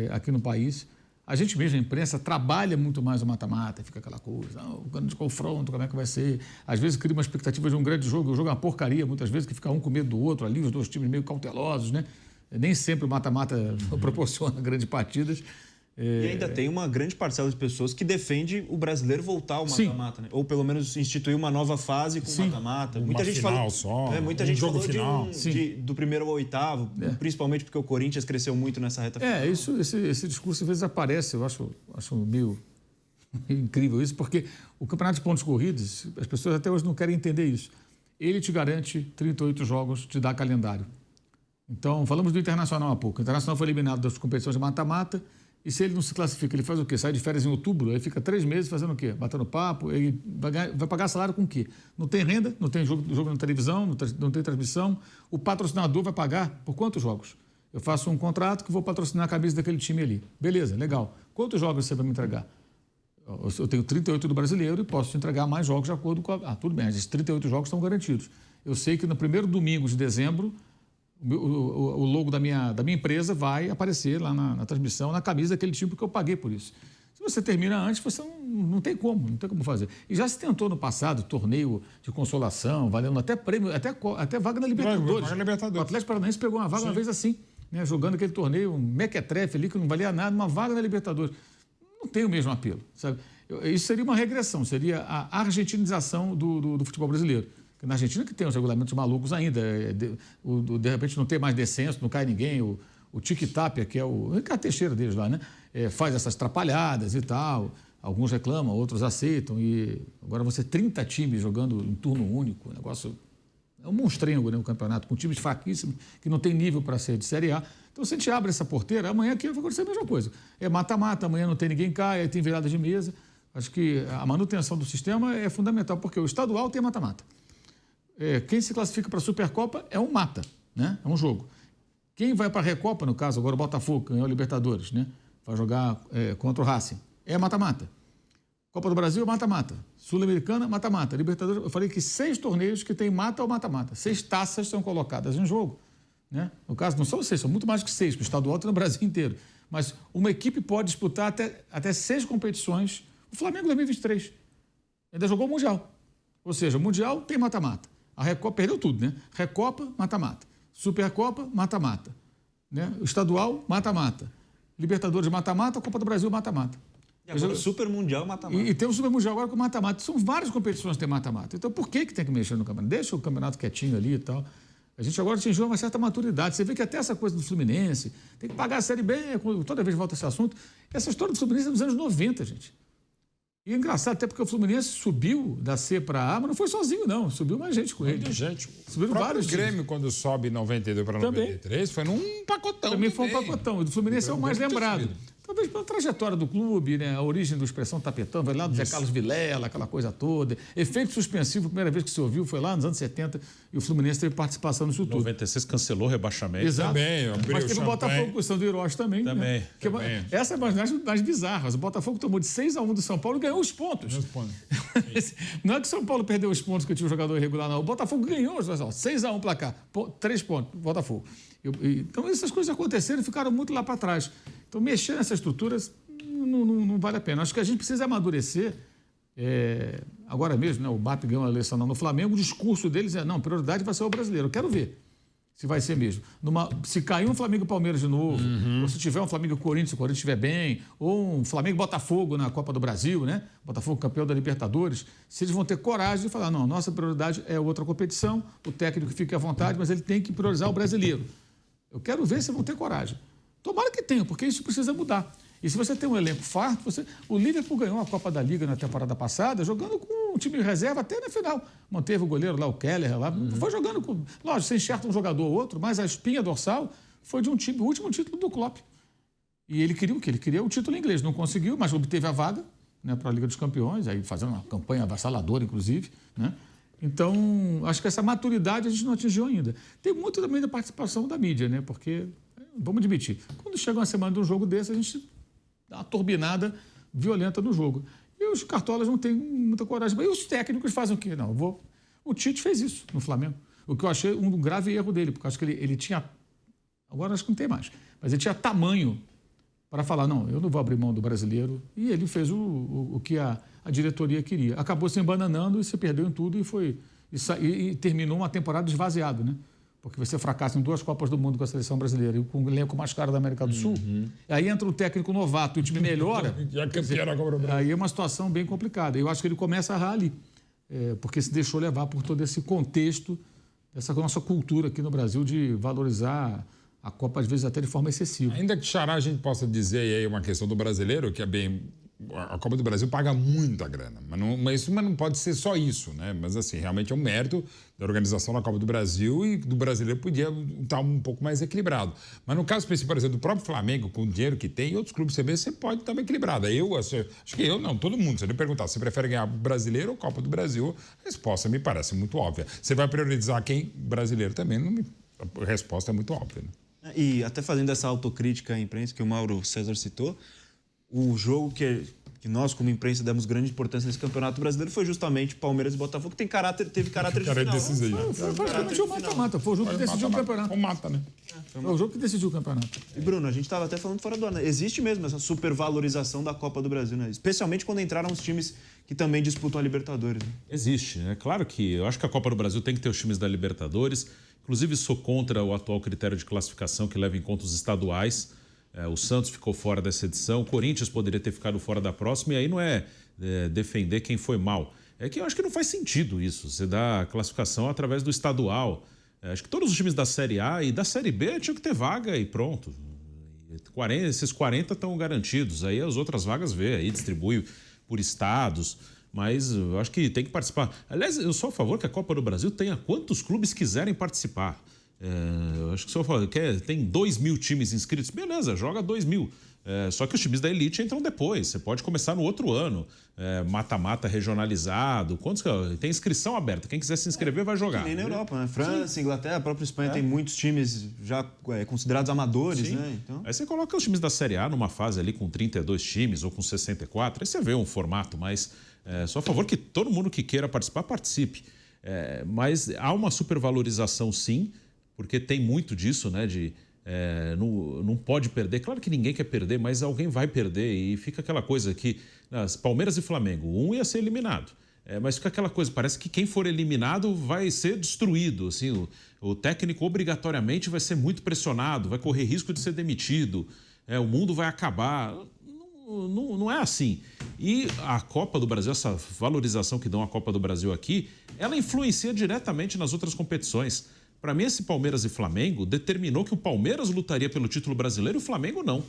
aqui no país. A gente mesmo, a imprensa, trabalha muito mais o mata-mata, fica aquela coisa, o grande confronto, como é que vai ser? Às vezes cria uma expectativa de um grande jogo, o jogo é uma porcaria, muitas vezes, que fica um com medo do outro ali, os dois times meio cautelosos, né? Nem sempre o mata-mata proporciona grandes partidas. E ainda tem uma grande parcela de pessoas que defende o brasileiro voltar ao mata-mata, né? Ou pelo menos instituir uma nova fase com o mata-mata. Muita gente falou muita gente falou do primeiro ao oitavo, principalmente porque o Corinthians cresceu muito nessa reta final. Esse discurso às vezes aparece, eu acho meio incrível isso, porque o campeonato de pontos corridos, as pessoas até hoje não querem entender isso. Ele te garante 38 jogos, te dá calendário. Então, falamos do Internacional há pouco. O Internacional foi eliminado das competições de mata-mata. E se ele não se classifica, ele faz o quê? Sai de férias em outubro, aí fica 3 meses fazendo o quê? Batendo papo, ele vai pagar salário com o quê? Não tem renda, não tem jogo na televisão, não tem transmissão. O patrocinador vai pagar por quantos jogos? Eu faço um contrato que vou patrocinar a camisa daquele time ali. Beleza, legal. Quantos jogos você vai me entregar? Eu tenho 38 do brasileiro e posso te entregar mais jogos de acordo com a... tudo bem, esses 38 jogos estão garantidos. Eu sei que no primeiro domingo de dezembro, o logo da minha empresa vai aparecer lá na transmissão, na camisa daquele time, porque eu paguei por isso. Se você termina antes, você não tem como fazer. E já se tentou no passado, torneio de consolação, valendo até prêmio, até vaga na Libertadores. O Atlético Paranaense pegou uma vaga uma vez assim, né, jogando aquele torneio, um mequetrefe ali, que não valia nada, uma vaga na Libertadores. Não tem o mesmo apelo, sabe? Isso seria uma regressão, seria a argentinização do futebol brasileiro. Na Argentina que tem os regulamentos malucos ainda, de repente não tem mais descenso, não cai ninguém, o tic-tac, que é o Ricardo Teixeira deles lá, né? Faz essas trapalhadas e tal, alguns reclamam, outros aceitam, e agora você 30 times jogando em turno único, o negócio é um monstrengo, né, o campeonato, com times fraquíssimos, que não tem nível para ser de Série A. Então, se a gente abre essa porteira, amanhã aqui vai acontecer a mesma coisa. É mata-mata, amanhã não tem ninguém cai, aí tem virada de mesa. Acho que a manutenção do sistema é fundamental, porque o estadual tem mata-mata. Quem se classifica para a Supercopa é um mata, né? É um jogo. Quem vai para a Recopa, no caso, agora o Botafogo, ganhou a Libertadores, né? Vai jogar contra o Racing. É mata-mata. Copa do Brasil, mata-mata. Sul-Americana, mata-mata. Libertadores, eu falei que 6 torneios que tem mata ou mata-mata. 6 taças são colocadas em jogo, né? No caso, não são 6, são muito mais que 6, porque o estadual tem no Brasil inteiro. Mas uma equipe pode disputar até 6 competições. O Flamengo 2023 ainda jogou o Mundial. Ou seja, o Mundial tem mata-mata. A Recopa perdeu tudo, né? Recopa, mata-mata. Supercopa, mata-mata. Né? O estadual, mata-mata. Libertadores, mata-mata. Copa do Brasil, mata-mata. E agora o Super Mundial, mata-mata. E tem o Super Mundial agora com mata-mata. São várias competições que tem mata-mata. Então, por que tem que mexer no campeonato? Deixa o campeonato quietinho ali e tal. A gente agora atingiu uma certa maturidade. Você vê que até essa coisa do Fluminense, tem que pagar a Série B, toda vez volta esse assunto. Essa história do Fluminense é dos anos 90, gente. E é engraçado, até porque o Fluminense subiu da C para A, mas não foi sozinho, não. Subiu mais gente com ele. Muita gente. Subiram vários times. O Grêmio, quando sobe 92 para 93, foi num pacotão. Também foi um pacotão. O do Fluminense é o mais lembrado. Talvez pela trajetória do clube, né? A origem do Expressão Tapetão, vai lá do Zé Carlos Vilela, aquela coisa toda. Efeito suspensivo, a primeira vez que se ouviu foi lá nos anos 70 e o Fluminense teve participação nisso tudo. 96 cancelou o rebaixamento. Exato. Também, mas teve o Botafogo com o Sandro Hiroshi também. Também. Né? Essa é uma das mais bizarras. O Botafogo tomou de 6-1 do São Paulo e ganhou os pontos. Não é que o São Paulo perdeu os pontos que tinha um jogador irregular, não. O Botafogo ganhou os 6-1 placar. 3 pontos, Botafogo. Então, essas coisas aconteceram e ficaram muito lá para trás. Então, mexer nessas estruturas não vale a pena. Acho que a gente precisa amadurecer. Agora mesmo, né, o BAP ganhou a eleição no Flamengo, o discurso deles é, não, prioridade vai ser o brasileiro. Eu quero ver se vai ser mesmo. Se cair um Flamengo e Palmeiras de novo, ou se tiver um Flamengo e Corinthians, se o Corinthians estiver bem, ou um Flamengo e Botafogo na Copa do Brasil, né? Botafogo campeão da Libertadores, se eles vão ter coragem de falar, não, nossa prioridade é outra competição, o técnico fique à vontade, mas ele tem que priorizar o brasileiro. Eu quero ver se vão ter coragem. Tomara que tenha, porque isso precisa mudar. E se você tem um elenco farto, o Liverpool ganhou a Copa da Liga na temporada passada, jogando com um time de reserva até na final. Manteve o goleiro lá, o Keller, lá, foi jogando com... Lógico, você enxerta um jogador ou outro, mas a espinha dorsal foi de um time, o último título do Klopp. E ele queria o quê? Ele queria o título inglês. Não conseguiu, mas obteve a vaga, né, para a Liga dos Campeões, aí fazendo uma campanha avassaladora, inclusive, né? Então, acho que essa maturidade a gente não atingiu ainda. Tem muito também da participação da mídia, né? Porque, vamos admitir, quando chega uma semana de um jogo desse, a gente dá uma turbinada violenta no jogo. E os cartolas não têm muita coragem. E os técnicos fazem o quê? Não, O Tite fez isso no Flamengo. O que eu achei um grave erro dele, porque eu acho que ele tinha... Agora acho que não tem mais. Mas ele tinha tamanho para falar, não, eu não vou abrir mão do brasileiro. E ele fez o que a diretoria queria. Acabou se embananando e se perdeu em tudo e terminou uma temporada esvaziado, né? Porque você fracassa em 2 Copas do Mundo com a seleção brasileira e com o elenco mais caro da América do Sul. Aí entra um técnico novato e o time melhora. Aí é uma situação bem complicada. Eu acho que ele começa a errar ali, porque se deixou levar por todo esse contexto, dessa nossa cultura aqui no Brasil de valorizar a Copa, às vezes, até de forma excessiva. Ainda que, Xará, a gente possa dizer aí uma questão do brasileiro, que é bem... A Copa do Brasil paga muita grana, mas não pode ser só isso, né? Mas, assim, realmente é um mérito da organização da Copa do Brasil e do brasileiro podia estar um pouco mais equilibrado. Mas no caso específico, por exemplo, do próprio Flamengo, com o dinheiro que tem, e outros clubes CB, você pode estar bem equilibrado. Acho que todo mundo, se ele perguntar, você prefere ganhar brasileiro ou Copa do Brasil, a resposta me parece muito óbvia. Você vai priorizar quem? Brasileiro também, a resposta é muito óbvia, né? E até fazendo essa autocrítica à imprensa que o Mauro César citou, o jogo que nós, como imprensa, demos grande importância nesse Campeonato Brasileiro foi justamente Palmeiras e Botafogo, que teve caráter de final. Foi praticamente um mata-mata. Foi o jogo que decidiu o campeonato. Mata, né? Foi o jogo que decidiu o campeonato. E, Bruno, a gente estava até falando fora do ar, né? Existe mesmo essa supervalorização da Copa do Brasil, né? Especialmente quando entraram os times que também disputam a Libertadores. Né? Existe, né? Claro que eu acho que a Copa do Brasil tem que ter os times da Libertadores. Inclusive, sou contra o atual critério de classificação que leva em conta os estaduais. O Santos ficou fora dessa edição, o Corinthians poderia ter ficado fora da próxima, e aí não é defender quem foi mal. É que eu acho que não faz sentido isso, você dá a classificação através do estadual. Acho que todos os times da Série A e da Série B tinham que ter vaga e pronto. Esses 40 estão garantidos, aí as outras vagas aí distribui por estados, mas eu acho que tem que participar. Aliás, eu sou a favor que a Copa do Brasil tenha quantos clubes quiserem participar. Eu acho que se eu falar, tem 2.000 times inscritos, beleza, joga 2.000. Só que os times da elite entram depois. Você pode começar no outro ano. Mata-mata regionalizado. Tem inscrição aberta. Quem quiser se inscrever vai jogar. Que nem na Europa, né? França, Inglaterra, a própria Espanha tem muitos times já considerados amadores, né? Então... Aí você coloca os times da Série A numa fase ali com 32 times ou com 64. Aí você vê um formato, mas sou a favor que todo mundo que queira participar, participe. Mas há uma supervalorização, sim, porque tem muito disso, né? Não pode perder. Claro que ninguém quer perder, mas alguém vai perder. E fica aquela coisa que Palmeiras e Flamengo, um ia ser eliminado. Mas fica aquela coisa, parece que quem for eliminado vai ser destruído. Assim, o técnico obrigatoriamente vai ser muito pressionado, vai correr risco de ser demitido. O mundo vai acabar. Não é assim. E a Copa do Brasil, essa valorização que dão a Copa do Brasil aqui, ela influencia diretamente nas outras competições. Para mim, esse Palmeiras e Flamengo determinou que o Palmeiras lutaria pelo título brasileiro e o Flamengo não.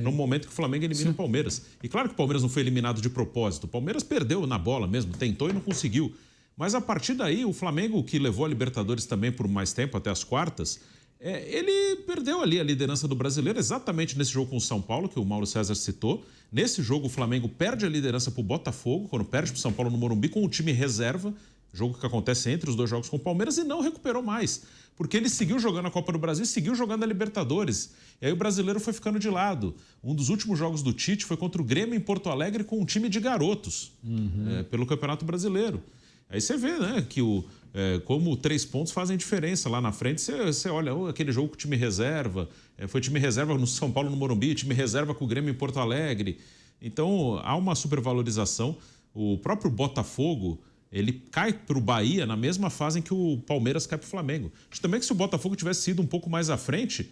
No momento que o Flamengo elimina o Palmeiras. E claro que o Palmeiras não foi eliminado de propósito. O Palmeiras perdeu na bola mesmo, tentou e não conseguiu. Mas a partir daí, o Flamengo, que levou a Libertadores também por mais tempo, até as quartas, ele perdeu ali a liderança do brasileiro exatamente nesse jogo com o São Paulo, que o Mauro César citou. Nesse jogo, o Flamengo perde a liderança para o Botafogo, quando perde para o São Paulo no Morumbi, com o time reserva. Jogo que acontece entre os dois jogos com o Palmeiras, e não recuperou mais. Porque ele seguiu jogando a Copa do Brasil e seguiu jogando a Libertadores. E aí o brasileiro foi ficando de lado. Um dos últimos jogos do Tite foi contra o Grêmio em Porto Alegre com um time de garotos, pelo Campeonato Brasileiro. Aí você vê, né, que como 3 pontos fazem diferença lá na frente. Você olha aquele jogo com o time reserva, foi time reserva no São Paulo, no Morumbi, time reserva com o Grêmio em Porto Alegre. Então há uma supervalorização. O próprio Botafogo, ele cai para o Bahia na mesma fase em que o Palmeiras cai para o Flamengo. Acho também que se o Botafogo tivesse ido um pouco mais à frente,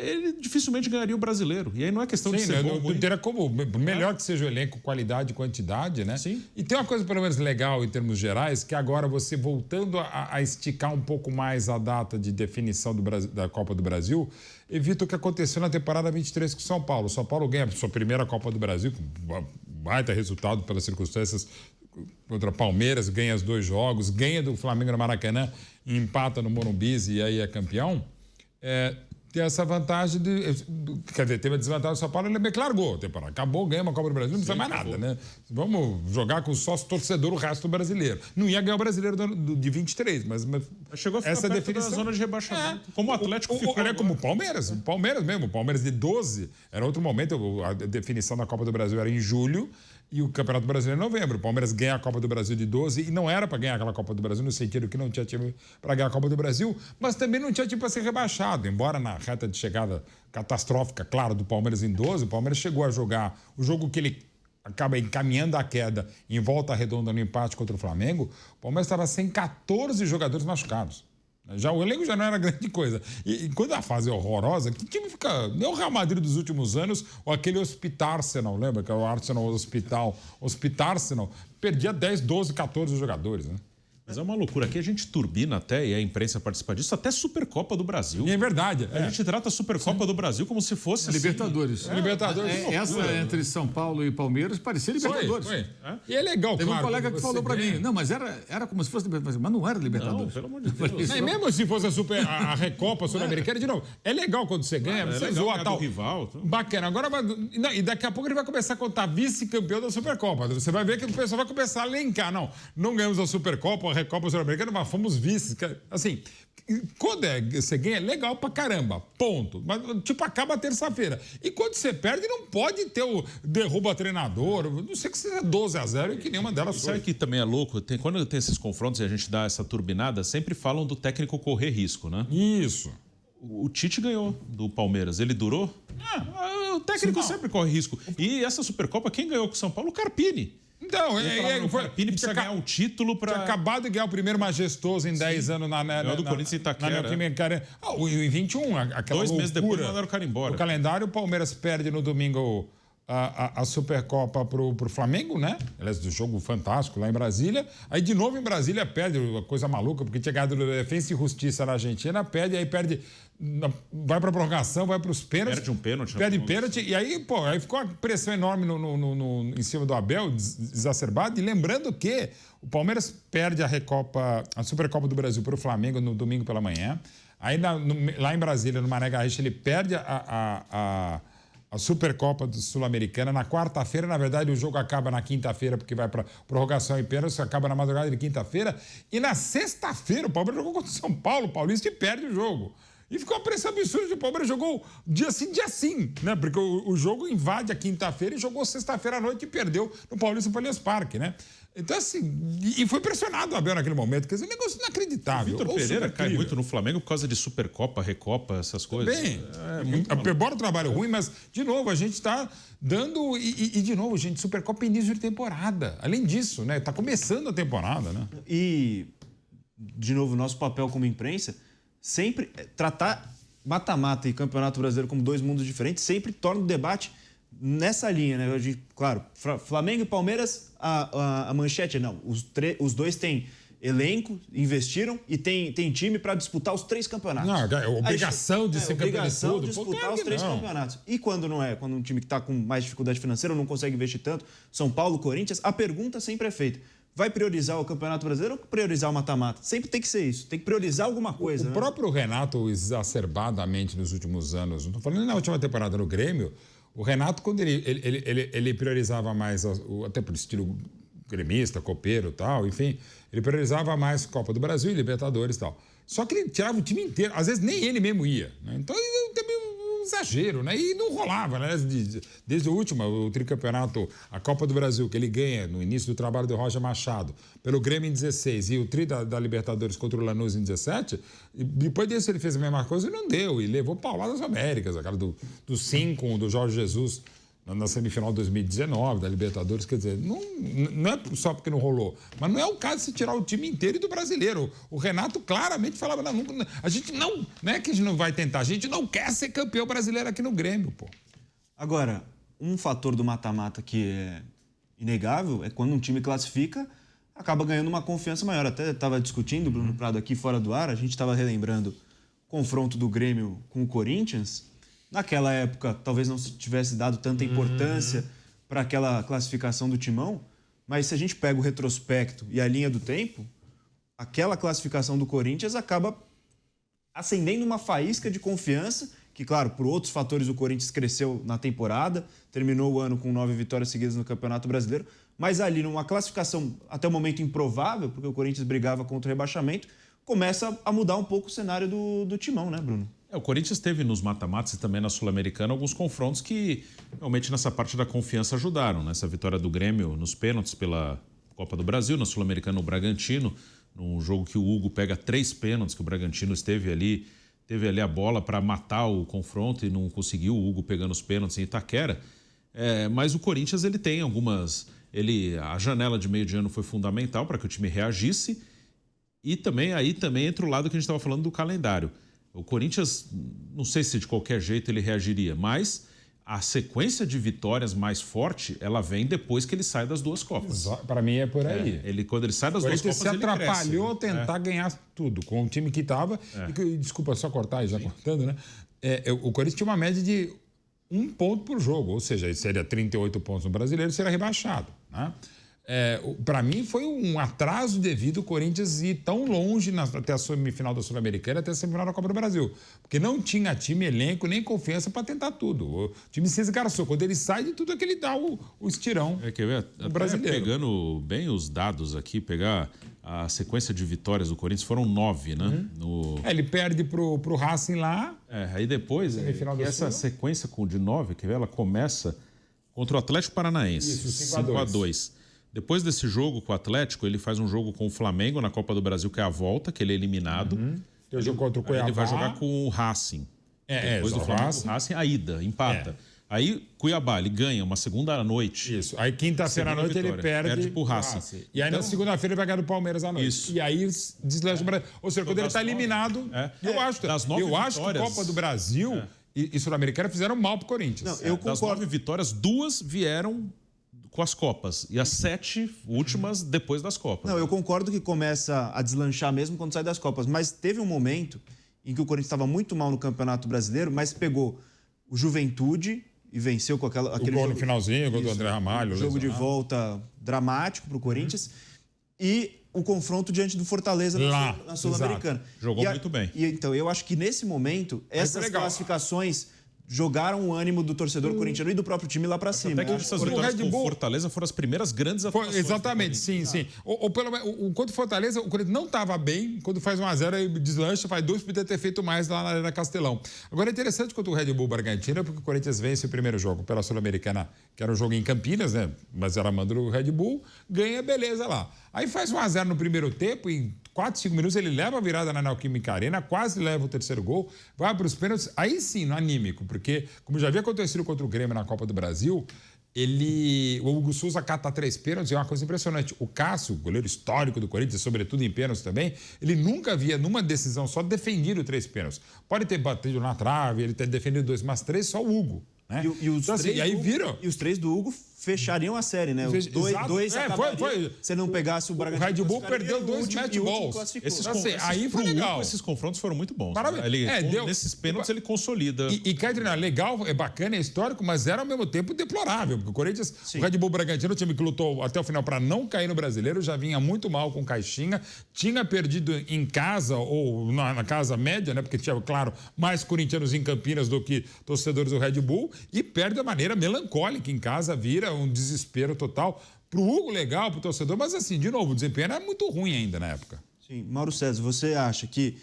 ele dificilmente ganharia o brasileiro. E aí não é questão de ser bom. Não teria como. Melhor que seja o elenco, qualidade e quantidade, né? Sim. E tem uma coisa, pelo menos, legal em termos gerais, que agora você voltando a esticar um pouco mais a data de definição da Copa do Brasil, evita o que aconteceu na temporada 23 com o São Paulo. O São Paulo ganha a sua primeira Copa do Brasil, com baita resultado pelas circunstâncias contra Palmeiras, ganha os 2 jogos, ganha do Flamengo no Maracanã, empata no Morumbi e aí é campeão. Tem essa vantagem quer dizer, teve a desvantagem do São Paulo, ele meio que largou a temporada. Acabou, ganhou uma Copa do Brasil, não precisa mais nada, né? Vamos jogar com sócio torcedor o resto do brasileiro. Não ia ganhar o brasileiro de 23, mas chegou a ficar essa perto definição da zona de rebaixamento. Como o Atlético ficou. Era como o Palmeiras. O Palmeiras mesmo. O Palmeiras de 12 era outro momento. A definição da Copa do Brasil era em julho e o Campeonato Brasileiro em novembro. O Palmeiras ganha a Copa do Brasil de 12 e não era para ganhar aquela Copa do Brasil no sentido que não tinha time para ganhar a Copa do Brasil, mas também não tinha time para ser rebaixado. Embora na reta de chegada catastrófica, claro, do Palmeiras em 12, o Palmeiras chegou a jogar o jogo que ele acaba encaminhando a queda em volta redonda no empate contra o Flamengo. O Palmeiras estava sem 14 jogadores machucados. O elenco já não era grande coisa. E quando a fase é horrorosa, que time fica... Nem o Real Madrid dos últimos anos, ou aquele Hospital-Arsenal, lembra? Que é o Arsenal Hospital-Arsenal, perdia 10, 12, 14 jogadores, né? Mas é uma loucura. Aqui a gente turbina até, e a imprensa participa disso, até Supercopa do Brasil. E é verdade. A gente trata a Supercopa do Brasil como se fosse... Libertadores. Libertadores. Essa entre São Paulo e Palmeiras parecia Libertadores. Foi. E é legal, Teve claro. um colega que falou para mim, não, mas era como se fosse Libertadores, mas não era Libertadores. Não, pelo amor de Deus. E mesmo se fosse a Recopa Sul-Americana, de novo, é legal quando você ganha, você zoa tal. Rival. Bacana. Agora, e daqui a pouco ele vai começar a contar vice-campeão da Supercopa. Você vai ver que o pessoal vai começar a elencar. Não ganhamos a Supercopa, a Recopa Sul-Americana, mas fomos vices. Assim, quando você ganha, é legal pra caramba. Ponto. Mas, tipo, acaba a terça-feira. E quando você perde, não pode ter o derruba treinador. Não sei que seja 12-0 e que nenhuma delas foi. Sabe que também é louco? Quando tem esses confrontos e a gente dá essa turbinada, sempre falam do técnico correr risco, né? Isso. O Tite ganhou do Palmeiras. Ele durou? O técnico sempre corre risco. E essa Supercopa, quem ganhou com o São Paulo? O Carpini. Então, o Carpini precisa ganhar um título para... Tinha acabado de ganhar o primeiro majestoso em 10 anos na do Corinthians em Itaquera. Em 21, aquela 2 meses depois loucura. mandaram o cara embora. O calendário, o Palmeiras perde no domingo a Supercopa pro Flamengo, né? Aliás, do jogo fantástico lá em Brasília. Aí, de novo, em Brasília, perde, uma coisa maluca, porque tinha ganhado Defensa e Justiça na Argentina, perde, vai pra prorrogação, vai pros pênaltis. Perde um pênalti. Perde pênalti. E aí, aí ficou uma pressão enorme em cima do Abel, exacerbado. E lembrando que o Palmeiras perde a Supercopa do Brasil pro Flamengo no domingo pela manhã. Aí, lá em Brasília, no Mané Garrincha, ele perde a Supercopa Sul-Americana. Na quarta-feira, na verdade, o jogo acaba na quinta-feira, porque vai para prorrogação e pênalti, acaba na madrugada de quinta-feira. E na sexta-feira, o Palmeiras jogou contra o São Paulo, o Paulista, e perde o jogo. E ficou uma pressão absurda. O Palmeiras jogou dia sim, né? Porque o jogo invade a quinta-feira e jogou sexta-feira à noite e perdeu no Paulista para o Allianz Parque, né? Então, assim, e foi pressionado o Abel naquele momento. Quer dizer, um negócio inacreditável. O Vitor Pereira cai muito no Flamengo por causa de Supercopa, Recopa, essas coisas. Bem, embora o trabalho ruim, mas, de novo, a gente está dando... E, de novo, gente, Supercopa é início de temporada. Além disso, né? Está começando a temporada, né? E, de novo, nosso papel como imprensa, sempre tratar mata-mata e Campeonato Brasileiro como 2 mundos diferentes, sempre torna o debate nessa linha, né? Claro, Flamengo e Palmeiras, a manchete não. Os dois têm elenco, investiram e tem time para disputar os 3 campeonatos. Não, é obrigação de ser campeão de tudo. Disputar os 3 campeonatos. E quando não é? Quando um time que está com mais dificuldade financeira ou não consegue investir tanto, São Paulo, Corinthians, a pergunta sempre é feita. Vai priorizar o Campeonato Brasileiro ou priorizar o mata-mata? Sempre tem que ser isso. Tem que priorizar alguma coisa. O próprio Renato, exacerbadamente nos últimos anos, não estou falando na última temporada no Grêmio, o Renato, quando ele priorizava mais, até por estilo gremista, copeiro e tal, enfim, ele priorizava mais Copa do Brasil e Libertadores e tal. Só que ele tirava o time inteiro, às vezes nem ele mesmo ia, né? Então ele também exagero, né? E não rolava, né? Desde o último, o tricampeonato, a Copa do Brasil, que ele ganha no início do trabalho do Roger Machado, pelo Grêmio em 16 e o tri da Libertadores contra o Lanús em 17, e depois disso ele fez a mesma coisa e não deu, e levou pauladas Américas, aquela do 5-1 do Jorge Jesus na semifinal de 2019 da Libertadores, quer dizer, não é só porque não rolou, mas não é o caso de se tirar o time inteiro e do brasileiro. O Renato claramente falava, a gente não é que a gente não vai tentar, a gente não quer ser campeão brasileiro aqui no Grêmio, pô. Agora, um fator do mata-mata que é inegável é quando um time classifica, acaba ganhando uma confiança maior. Até estava discutindo, Bruno Prado, aqui fora do ar, a gente estava relembrando o confronto do Grêmio com o Corinthians. Naquela época, talvez não tivesse dado tanta importância para aquela classificação do Timão, mas se a gente pega o retrospecto e a linha do tempo, aquela classificação do Corinthians acaba acendendo uma faísca de confiança, que, claro, por outros fatores o Corinthians cresceu na temporada, terminou o ano com 9 vitórias seguidas no Campeonato Brasileiro, mas ali numa classificação até o momento improvável, porque o Corinthians brigava contra o rebaixamento, começa a mudar um pouco o cenário do Timão, né, Bruno? O Corinthians teve nos mata-matas e também na Sul-Americana alguns confrontos que realmente nessa parte da confiança ajudaram. Nessa vitória do Grêmio nos pênaltis pela Copa do Brasil, na Sul-Americana o Bragantino, num jogo que o Hugo pega 3 pênaltis, que o Bragantino teve ali a bola para matar o confronto e não conseguiu, o Hugo pegando os pênaltis em Itaquera. Mas o Corinthians ele tem algumas... A janela de meio de ano foi fundamental para que o time reagisse e também entra o lado que a gente estava falando do calendário. O Corinthians, não sei se de qualquer jeito ele reagiria, mas a sequência de vitórias mais forte, ela vem depois que ele sai das 2 Copas. Para mim é por aí. Quando ele sai das 2 Copas, ele se atrapalhou a cresce, tentar ganhar tudo com o time que estava. Desculpa só cortar, já cortando, né? O Corinthians tinha uma média de 1 ponto por jogo, ou seja, seria 38 pontos no Brasileiro, seria rebaixado, né? Para mim foi um atraso devido ao Corinthians ir tão longe até a semifinal da Sul-Americana, até a semifinal da Copa do Brasil, porque não tinha time, elenco, nem confiança para tentar tudo. O time se esgarçou. Quando ele sai de tudo é que ele dá o estirão brasileiro. Pegando bem os dados aqui, pegar a sequência de vitórias do Corinthians, foram 9, né? Ele perde pro Racing lá. Aí depois, essa sequência de 9, ela começa contra o Atlético Paranaense, 5-2. Depois desse jogo com o Atlético, ele faz um jogo com o Flamengo na Copa do Brasil, que é a volta, que ele é eliminado. Tem o jogo contra o Cuiabá. Ele vai jogar com o Racing. Depois do Flamengo, o Racing, a ida, empata. Aí, Cuiabá, ele ganha uma segunda à noite. Isso. Aí, quinta-feira à noite, ele perde pro Racing. E aí, na segunda-feira, ele vai ganhar do Palmeiras à noite. Isso. E aí, deslancha o Brasil. Ou seja, quando ele está eliminado, eu acho que a Copa do Brasil e Sul-Americana fizeram mal pro Corinthians. Não, eu concordo. Das 9 vitórias, 2 vieram com as Copas. E as 7 últimas depois das Copas. Não, eu concordo que começa a deslanchar mesmo quando sai das Copas. Mas teve um momento em que o Corinthians estava muito mal no Campeonato Brasileiro, mas pegou o Juventude e venceu com aquele gol jogo, no finalzinho, o gol do André Ramalho. Jogo de volta dramático para o Corinthians. E o confronto diante do Fortaleza na Sul-Americana. Jogou muito bem. Então, eu acho que nesse momento, essas classificações jogaram o ânimo do torcedor corintiano e do próprio time lá para cima. Até que essas vitórias com o Fortaleza foram as primeiras grandes atuações. Exatamente, sim. Contra o Fortaleza, o Corinthians não estava bem. Quando faz 1-0, aí deslancha, faz 2, podia ter feito mais lá na Arena Castelão. Agora, é interessante contra o Red Bull Bragantino, porque o Corinthians vence o primeiro jogo pela Sul-Americana, que era um jogo em Campinas, né? Mas era mando do Red Bull, ganha, beleza lá. Aí faz 1-0 no primeiro tempo e 4, 5 minutos ele leva a virada na Neoquímica Arena, quase leva o terceiro gol, vai para os pênaltis, aí sim, no anímico, porque, como já havia acontecido contra o Grêmio na Copa do Brasil, o Hugo Souza cata 3 pênaltis, é uma coisa impressionante. O Cássio, goleiro histórico do Corinthians, sobretudo em pênaltis também, ele nunca havia, numa decisão só, defendido 3 pênaltis. Pode ter batido na trave, ele ter defendido 2, mas 3 só o Hugo. Né? E os 3 do Hugo fechariam a série, né? Os dois acabariam, se não pegasse o Bragantino. O Red Bull perdeu 2 match balls. Aí foi legal. Esses confrontos foram muito bons. Nesses pênaltis ele consolida. E quer treinar, legal, é bacana, é histórico, mas era ao mesmo tempo deplorável, porque o Corinthians, o Red Bull Bragantino, o time que lutou até o final para não cair no Brasileiro, já vinha muito mal com Caixinha, tinha perdido em casa ou na casa média, né? Porque tinha, claro, mais corintianos em Campinas do que torcedores do Red Bull, e perde de maneira melancólica em casa, vira um desespero total. Pro Hugo, legal, pro torcedor, mas assim, de novo, o desempenho era muito ruim ainda na época. Sim, Mauro César, você acha que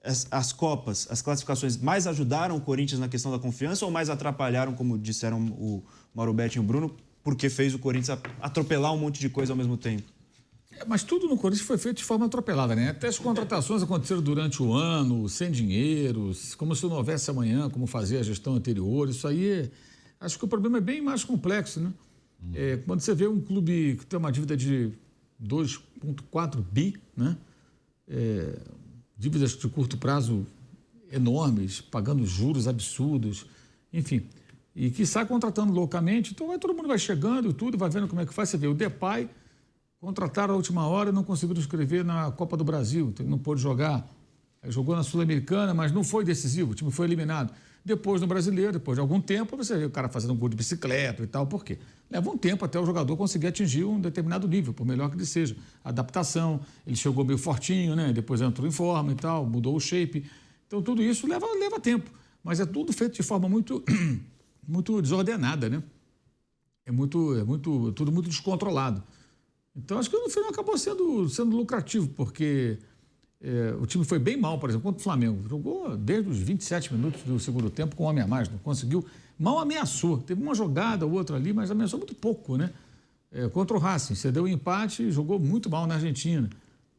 as Copas, as classificações mais ajudaram o Corinthians na questão da confiança ou mais atrapalharam, como disseram o Mauro Betti e o Bruno, porque fez o Corinthians atropelar um monte de coisa ao mesmo tempo? Mas tudo no Corinthians foi feito de forma atropelada, né? Até as contratações aconteceram durante o ano, sem dinheiro, como se não houvesse amanhã, como fazia a gestão anterior. Isso aí Acho que o problema é bem mais complexo, né? Quando você vê um clube que tem uma dívida de 2,4 bi, né? Dívidas de curto prazo enormes, pagando juros absurdos, enfim, e que sai contratando loucamente, então todo mundo vai chegando e tudo, vai vendo como é que faz. Você vê, o Depay contrataram à última hora e não conseguiram inscrever na Copa do Brasil, então não pôde jogar. Aí jogou na Sul-Americana, mas não foi decisivo, o time foi eliminado. Depois no Brasileiro, depois de algum tempo, você vê o cara fazendo um gol de bicicleta e tal, por quê? Leva um tempo até o jogador conseguir atingir um determinado nível, por melhor que ele seja. Adaptação, ele chegou meio fortinho, né? Depois entrou em forma e tal, mudou o shape. Então tudo isso leva tempo, mas é tudo feito de forma muito, muito desordenada, né? Tudo muito descontrolado. Então acho que no final acabou sendo lucrativo, porque o time foi bem mal, por exemplo, contra o Flamengo. Jogou desde os 27 minutos do segundo tempo com um homem a mais, não conseguiu. Mal ameaçou. Teve uma jogada ou outra ali, mas ameaçou muito pouco, né? Contra o Racing, cedeu o empate e jogou muito mal na Argentina.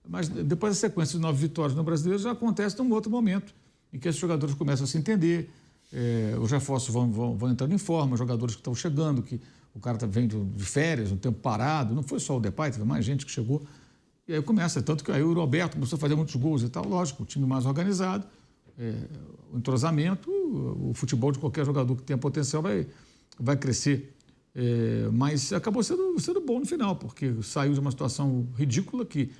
Mas depois da sequência de 9 vitórias no Brasileiro já acontece num outro momento, em que esses jogadores começam a se entender, os reforços vão entrando em forma, os jogadores que estão chegando, que o cara vem de férias, um tempo parado, não foi só o Depay, teve mais gente que chegou. E aí começa, tanto que aí o Roberto começou a fazer muitos gols e tal, lógico, o time mais organizado, o entrosamento, o futebol de qualquer jogador que tenha potencial vai crescer. Mas acabou sendo bom no final, porque saiu de uma situação ridícula que,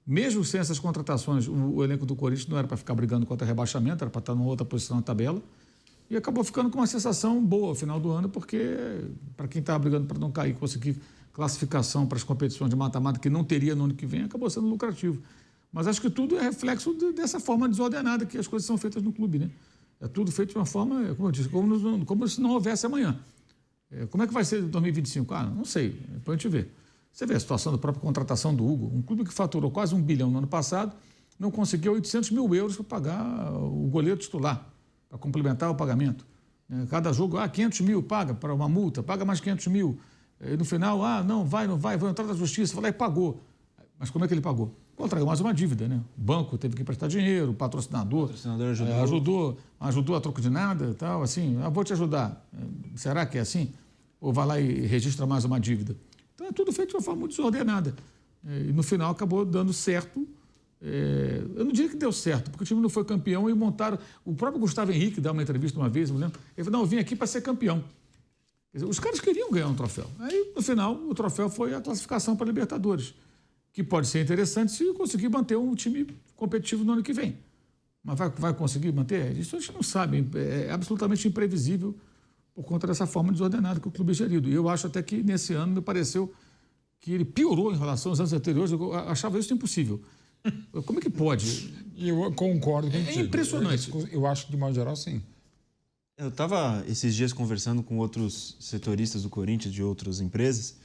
mesmo sem essas contratações, o elenco do Corinthians não era para ficar brigando contra rebaixamento, era para estar numa outra posição na tabela, e acabou ficando com uma sensação boa no final do ano, porque para quem estava brigando para não cair, conseguir classificação para as competições de mata-mata que não teria no ano que vem, acabou sendo lucrativo. Mas acho que tudo é reflexo dessa forma desordenada que as coisas são feitas no clube, né? É tudo feito de uma forma, como eu disse, como se não houvesse amanhã. Como é que vai ser em 2025? Não sei, depois a gente vê. Você vê a situação da própria contratação do Hugo, um clube que faturou quase 1 bilhão no ano passado, não conseguiu 800 mil euros para pagar o goleiro titular, para complementar o pagamento. Cada jogo, 500 mil, paga para uma multa, paga mais 500 mil. E no final, não vai, vou entrar na justiça. Falei, pagou. Mas como é que ele pagou? Contraiu mais uma dívida, né? O banco teve que emprestar dinheiro, o patrocinador ajudou a troco de nada e tal, assim, vou te ajudar. Será que é assim? Ou vai lá e registra mais uma dívida? Então é tudo feito de uma forma muito desordenada. E no final acabou dando certo. Eu não diria que deu certo, porque o time não foi campeão e montaram... O próprio Gustavo Henrique dá uma entrevista uma vez, eu lembro, ele falou, eu vim aqui para ser campeão. Quer dizer, os caras queriam ganhar um troféu. Aí, no final, o troféu foi a classificação para a Libertadores, que pode ser interessante se conseguir manter um time competitivo no ano que vem. Mas vai conseguir manter? Isso a gente não sabe. É absolutamente imprevisível por conta dessa forma desordenada que o clube é gerido. E eu acho até que, nesse ano, me pareceu que ele piorou em relação aos anos anteriores. Eu achava isso impossível. Como é que pode? Eu concordo contigo. É impressionante. Eu acho que, de modo geral, sim. Eu estava esses dias conversando com outros setoristas do Corinthians, de outras empresas.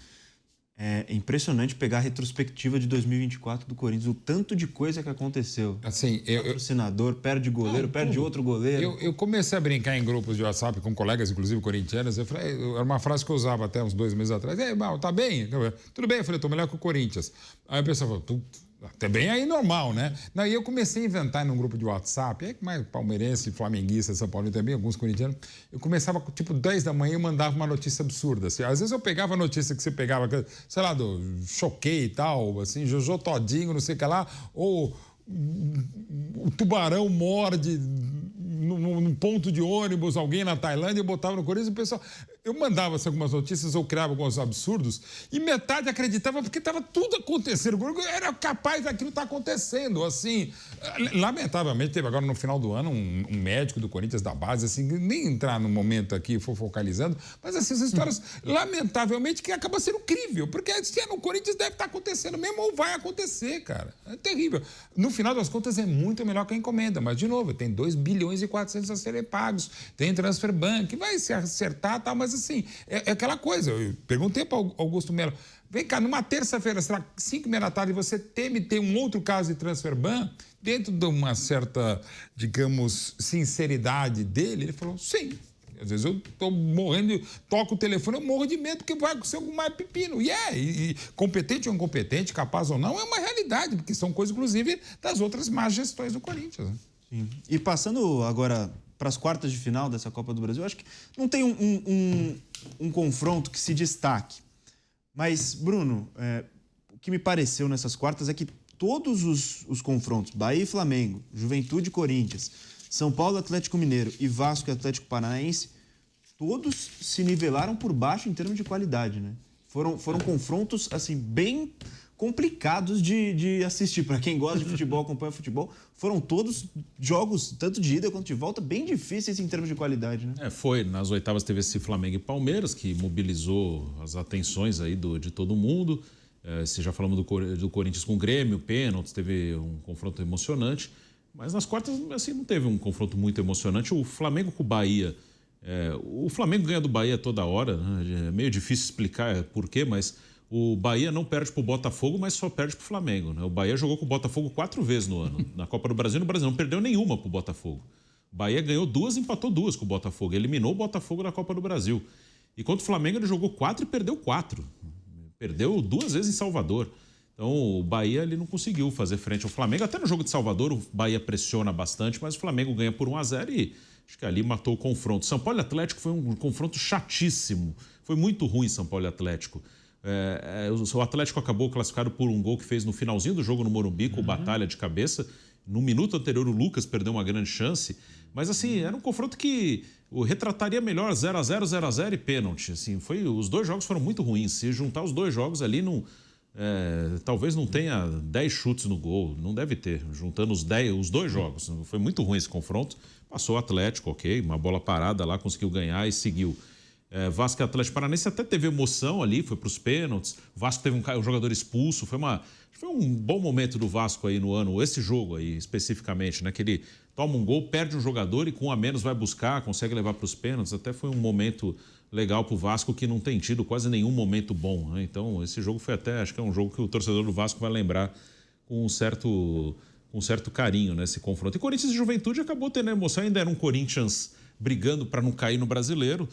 É impressionante pegar a retrospectiva de 2024 do Corinthians, o tanto de coisa que aconteceu. Assim, Patrocinador, perde goleiro, perde outro goleiro. Eu comecei a brincar em grupos de WhatsApp com colegas, inclusive corintianos. Era uma frase que eu usava até uns 2 meses atrás. Mal, tá bem? Tudo bem? Eu falei, tô melhor que o Corinthians. Aí o pessoal falou, até bem aí normal, né? E eu comecei a inventar num grupo de WhatsApp, mais palmeirense, flamenguista, São Paulo também, alguns corintianos. Eu começava, tipo, 10 da manhã e mandava uma notícia absurda. Assim. Às vezes eu pegava a notícia que você pegava, sei lá, do Choquei e tal, assim, Jojo Todinho, não sei o que lá, ou o tubarão morde num ponto de ônibus, alguém na Tailândia, eu botava no Corinthians e o pessoal... Eu mandava algumas notícias ou criava alguns absurdos e metade acreditava porque estava tudo acontecendo. Era capaz daquilo estar acontecendo, assim. Lamentavelmente, teve agora no final do ano um médico do Corinthians da base, assim, nem entrar no momento aqui, focalizando, mas assim, essas histórias, lamentavelmente, que acaba sendo crível, porque se é no Corinthians deve estar acontecendo mesmo ou vai acontecer, cara. É terrível. No final das contas, é muito melhor que a encomenda, mas, de novo, tem 2 bilhões e 400 a serem pagos, tem transfer bank, vai se acertar, tal, mas assim, é aquela coisa. Eu perguntei para o Augusto Melo, vem cá, numa terça-feira, será 5h da tarde, você teme ter um outro caso de transfer ban? Dentro de uma certa, digamos, sinceridade dele, ele falou, sim. Às vezes eu estou morrendo, toco o telefone, eu morro de medo porque vai acontecer algum mais pepino. E competente ou incompetente, capaz ou não, é uma realidade, porque são coisas, inclusive, das outras más gestões do Corinthians. Né? Sim. E passando agora as quartas de final dessa Copa do Brasil, eu acho que não tem um confronto que se destaque. Mas, Bruno, o que me pareceu nessas quartas é que todos os confrontos, Bahia e Flamengo, Juventude e Corinthians, São Paulo e Atlético Mineiro e Vasco e Atlético Paranaense, todos se nivelaram por baixo em termos de qualidade, né? Foram confrontos, assim, bem complicados de assistir. Para quem gosta de futebol, acompanha futebol, foram todos jogos, tanto de ida quanto de volta, bem difíceis em termos de qualidade, né? Foi. Nas oitavas teve esse Flamengo e Palmeiras, que mobilizou as atenções aí de todo mundo. Se já falamos do Corinthians com o Grêmio, pênaltis, teve um confronto emocionante. Mas nas quartas, assim, não teve um confronto muito emocionante. O Flamengo com o Bahia... o Flamengo ganha do Bahia toda hora, né? É meio difícil explicar por quê, mas o Bahia não perde pro Botafogo, mas só perde pro Flamengo, né? O Bahia jogou com o Botafogo 4 vezes no ano. Na Copa do Brasil, no Brasil não perdeu nenhuma pro Botafogo. O Bahia ganhou 2 e empatou 2 com o Botafogo. Eliminou o Botafogo na Copa do Brasil. E contra o Flamengo ele jogou 4 e perdeu 4. Perdeu 2 vezes em Salvador. Então o Bahia ele não conseguiu fazer frente ao Flamengo. Até no jogo de Salvador o Bahia pressiona bastante, mas o Flamengo ganha por 1-0 e acho que ali matou o confronto. São Paulo e Atlético foi um confronto chatíssimo. Foi muito ruim São Paulo e Atlético. O Atlético acabou classificado por um gol que fez no finalzinho do jogo no Morumbi, com batalha de cabeça. No minuto anterior o Lucas perdeu uma grande chance. Mas assim, era um confronto que retrataria melhor 0-0, 0-0 e pênalti. Assim, os 2 jogos foram muito ruins. Se juntar os 2 jogos ali, talvez não tenha 10 chutes no gol. Não deve ter, juntando os 2 jogos. Foi muito ruim esse confronto. Passou o Atlético, ok, uma bola parada lá, conseguiu ganhar e seguiu. Vasco e Atlético Paranaense até teve emoção ali, foi para os pênaltis. O Vasco teve um jogador expulso. Foi um bom momento do Vasco aí no ano, esse jogo aí especificamente, né? Que ele toma um gol, perde um jogador e com 1 a menos vai buscar, consegue levar para os pênaltis. Até foi um momento legal para o Vasco que não tem tido quase nenhum momento bom, né? Então esse jogo foi acho que é um jogo que o torcedor do Vasco vai lembrar com um certo carinho, né, esse confronto. E Corinthians e Juventude acabou tendo emoção, ainda era um Corinthians brigando para não cair no Brasileiro.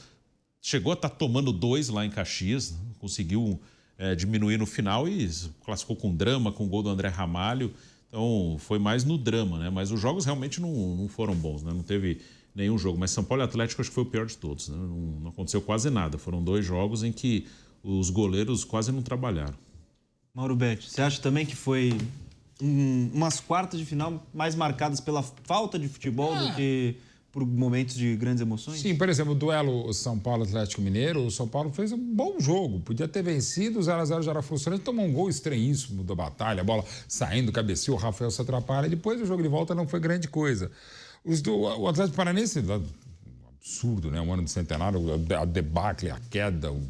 Chegou a estar tomando 2 lá em Caxias, né? Conseguiu diminuir no final e classificou com drama, com o gol do André Ramalho. Então foi mais no drama, né? Mas os jogos realmente não foram bons, né? Não teve nenhum jogo. Mas São Paulo e Atlético acho que foi o pior de todos, né? Não aconteceu quase nada. Foram 2 jogos em que os goleiros quase não trabalharam. Mauro Betti, você acha também que foi umas quartas de final mais marcadas pela falta de futebol do que por momentos de grandes emoções? Sim, por exemplo, o duelo São Paulo-Atlético Mineiro, o São Paulo fez um bom jogo, podia ter vencido, o 0-0 já era frustrante, tomou um gol estranhíssimo da batalha, a bola saindo, cabeceou, o Rafael se atrapalha, depois o jogo de volta não foi grande coisa. O Atlético Paranaense, absurdo, né? Um ano de centenário, a debacle, a queda, o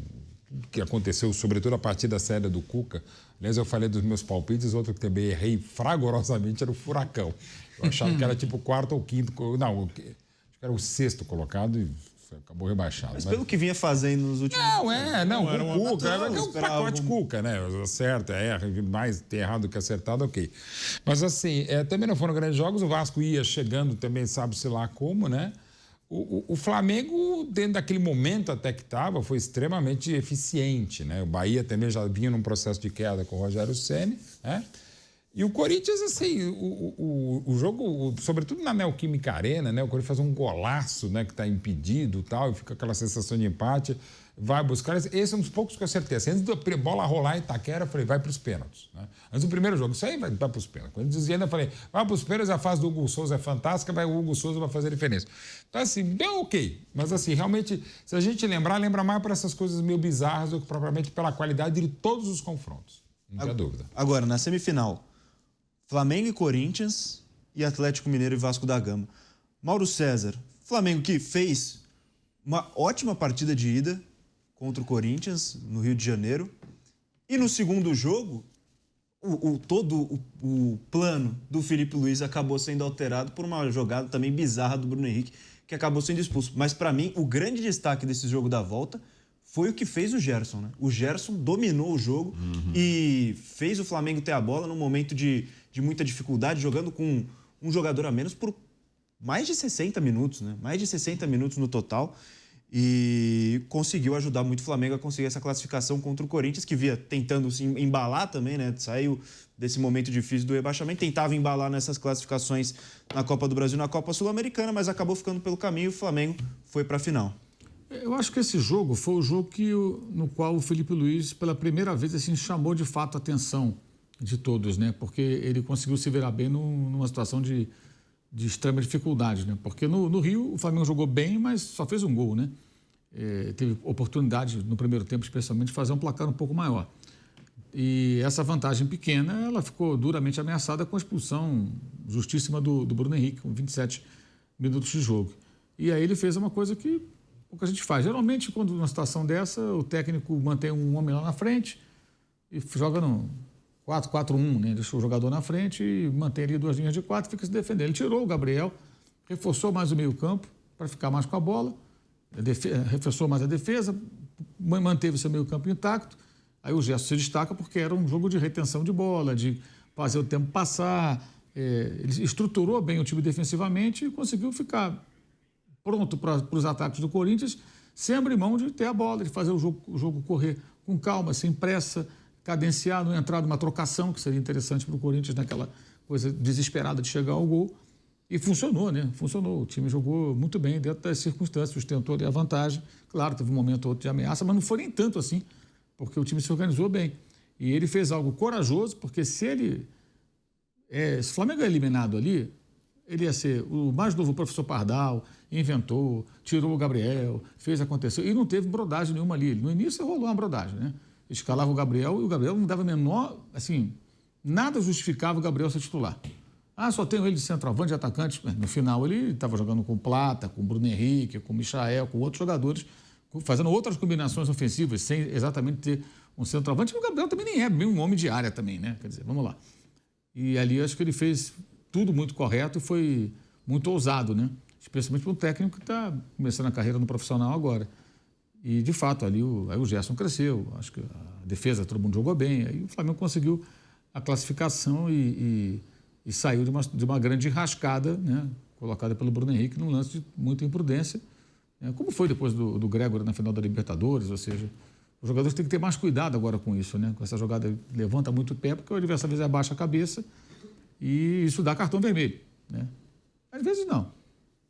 que aconteceu, sobretudo a partir da série do Cuca. Aliás, eu falei dos meus palpites, outro que também errei fragorosamente era o Furacão. Eu achava que era tipo o 4º ou 5º, não, acho que era o 6º colocado e acabou rebaixado. Mas pelo que vinha fazendo nos últimos... Não, era o Cuca, é um pacote Cuca, né? Acerta, erra, mais ter errado do que acertado, ok. Mas assim, também não foram grandes jogos, o Vasco ia chegando também, sabe-se lá como, né? O Flamengo, dentro daquele momento até que estava, foi extremamente eficiente, né? O Bahia também já vinha num processo de queda com o Rogério Ceni, né? E o Corinthians, assim, o jogo, sobretudo na Neoquímica Arena, né? O Corinthians faz um golaço, né? Que está impedido e tal, e fica aquela sensação de empate, vai buscar. Esse é um dos poucos que eu acertei. Assim, antes da bola rolar em Itaquera, eu falei, vai para os pênaltis, né? Antes do primeiro jogo, isso aí vai para os pênaltis. Quando eu dizia, ainda falei, vai para os pênaltis, a fase do Hugo Souza é fantástica, o Hugo Souza vai fazer a diferença. Então, assim, deu ok. Mas, assim, realmente, se a gente lembra mais por essas coisas meio bizarras do que propriamente pela qualidade de todos os confrontos. Não tem dúvida. Agora, na semifinal, Flamengo e Corinthians e Atlético Mineiro e Vasco da Gama. Mauro César, Flamengo que fez uma ótima partida de ida contra o Corinthians no Rio de Janeiro. E no segundo jogo, todo o plano do Felipe Luiz acabou sendo alterado por uma jogada também bizarra do Bruno Henrique, que acabou sendo expulso. Mas para mim, o grande destaque desse jogo da volta foi o que fez o Gerson, né? O Gerson dominou o jogo e fez o Flamengo ter a bola num momento de muita dificuldade, jogando com um jogador a menos por mais de 60 minutos, né? Mais de 60 minutos no total. e conseguiu ajudar muito o Flamengo a conseguir essa classificação contra o Corinthians, que via tentando se embalar também, né? Saiu desse momento difícil do rebaixamento, tentava embalar nessas classificações na Copa do Brasil e na Copa Sul-Americana, mas acabou ficando pelo caminho e o Flamengo foi para a final. Eu acho que esse jogo foi o jogo no qual o Felipe Luiz, pela primeira vez, assim, chamou de fato a atenção de todos, né? Porque ele conseguiu se virar bem numa situação de extrema dificuldade, né? Porque no Rio o Flamengo jogou bem, mas só fez um gol, né? Teve oportunidade no primeiro tempo, especialmente, de fazer um placar um pouco maior. E essa vantagem pequena, ela ficou duramente ameaçada com a expulsão justíssima do Bruno Henrique, com 27 minutos de jogo. E aí ele fez uma coisa que pouca gente faz. Geralmente, quando numa situação dessa, o técnico mantém um homem lá na frente e joga no 4-4-1, né? Deixa o jogador na frente e mantém ali 2 linhas de 4 e fica se defendendo. Ele tirou o Gabriel, reforçou mais o meio-campo para ficar mais com a bola, reforçou mais a defesa, manteve o seu meio-campo intacto. Aí o Gerson se destaca porque era um jogo de retenção de bola, de fazer o tempo passar. Ele estruturou bem o time defensivamente e conseguiu ficar pronto para os ataques do Corinthians, sem abrir mão de ter a bola, de fazer o jogo correr com calma, sem pressa, cadenciar, não entrar numa trocação, que seria interessante para o Corinthians naquela coisa desesperada de chegar ao gol. E funcionou, né? Funcionou. O time jogou muito bem dentro das circunstâncias, sustentou ali a vantagem. Claro, teve um momento ou outro de ameaça, mas não foi nem tanto assim, porque o time se organizou bem. E ele fez algo corajoso, porque se o Flamengo é eliminado ali, ele ia ser o mais novo professor Pardal, inventou, tirou o Gabriel, fez acontecer. E não teve brodagem nenhuma ali. No início rolou uma brodagem, né? Escalava o Gabriel e o Gabriel não dava menor, assim, nada justificava o Gabriel ser titular. Só tenho ele de centroavante, de atacante. No final ele estava jogando com Plata, com Bruno Henrique, com Michael, com outros jogadores, fazendo outras combinações ofensivas, sem exatamente ter um centroavante. E o Gabriel também nem é bem um homem de área também, né? Quer dizer, vamos lá. E ali acho que ele fez tudo muito correto e foi muito ousado, né? Especialmente para um técnico que está começando a carreira no profissional agora. E, de fato, ali aí o Gerson cresceu, acho que a defesa, todo mundo jogou bem, aí o Flamengo conseguiu a classificação e saiu de uma grande enrascada, né? Colocada pelo Bruno Henrique num lance de muita imprudência, né? Como foi depois do Gregor na final da Libertadores, ou seja, os jogadores têm que ter mais cuidado agora com isso, né? Com essa jogada, levanta muito o pé, porque o adversário às vezes abaixa a cabeça e isso dá cartão vermelho, né? Às vezes não.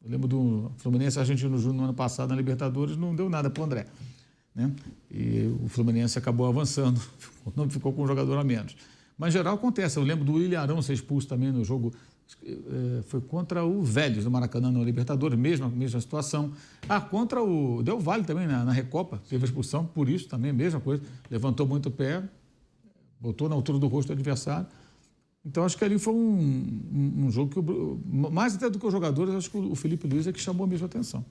Eu lembro do Fluminense Argentino Júnior no ano passado na Libertadores, não deu nada para o André, né? E o Fluminense acabou avançando, não ficou com um jogador a menos. Mas, em geral, acontece. Eu lembro do William Arão ser expulso também no jogo, foi contra o Vélez, no Maracanã, no Libertadores, mesma situação. Contra o Del Valle também, na Recopa, teve a expulsão, por isso também, mesma coisa. Levantou muito o pé, botou na altura do rosto do adversário. Então, acho que ali foi um jogo que, mais até do que os jogadores, acho que o Felipe Luiz é que chamou a mesma atenção.